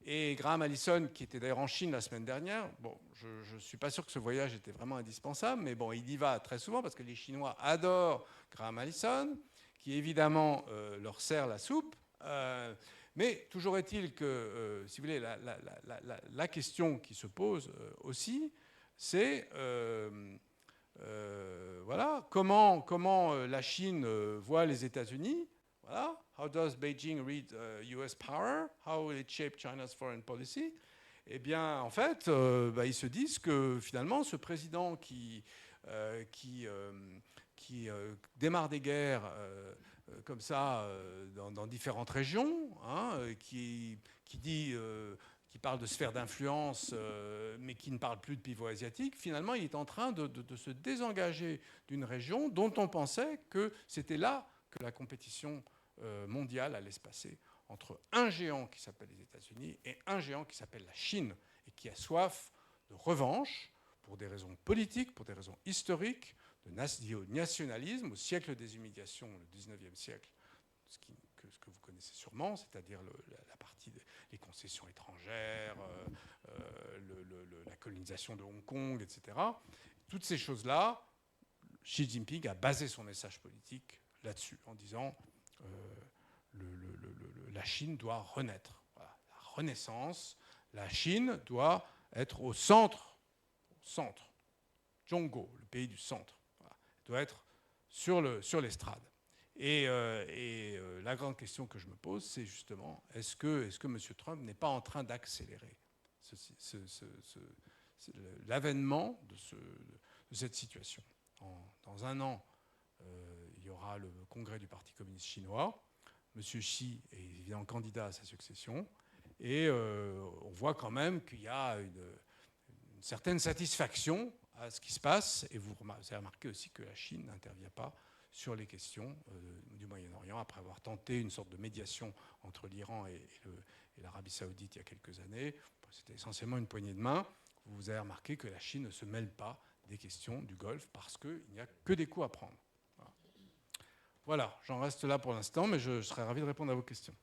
Et Graham Allison, qui était d'ailleurs en Chine la semaine dernière, je ne suis pas sûr que ce voyage était vraiment indispensable, mais il y va très souvent parce que les Chinois adorent Graham Allison, qui évidemment leur sert la soupe. Mais toujours est-il que, si vous voulez, la question qui se pose aussi, c'est comment la Chine voit les États-Unis. Voilà. How does Beijing read US power? How will it shape China's foreign policy? Eh bien, en fait, ils se disent que finalement, ce président qui démarre des guerres comme ça dans différentes régions, hein, qui parle de sphère d'influence, mais qui ne parle plus de pivot asiatique, finalement, il est en train de se désengager d'une région dont on pensait que c'était là que la compétition mondiale allait se passer entre un géant qui s'appelle les États-Unis et un géant qui s'appelle la Chine, et qui a soif de revanche pour des raisons politiques, pour des raisons historiques, de nationalisme au siècle des humiliations, le 19e siècle, ce que vous connaissez sûrement, c'est-à-dire la partie des concessions étrangères, la colonisation de Hong Kong, etc. Toutes ces choses-là, Xi Jinping a basé son message politique là-dessus, en disant la Chine doit renaître. Voilà, la renaissance, la Chine doit être au centre, Zhongguo, le pays du centre. Voilà, doit être sur l'estrade. La grande question que je me pose, c'est justement, est-ce que M. Trump n'est pas en train d'accélérer l'avènement de cette situation? Dans un an, il y aura le congrès du Parti communiste chinois. M. Xi est évidemment candidat à sa succession. Et on voit quand même qu'il y a une certaine satisfaction à ce qui se passe. Et vous avez remarqué aussi que la Chine n'intervient pas sur les questions du Moyen-Orient, après avoir tenté une sorte de médiation entre l'Iran et l'Arabie saoudite il y a quelques années. C'était essentiellement une poignée de main. Vous avez remarqué que la Chine ne se mêle pas des questions du Golfe parce qu'il n'y a que des coups à prendre. Voilà, j'en reste là pour l'instant, mais je serais ravi de répondre à vos questions.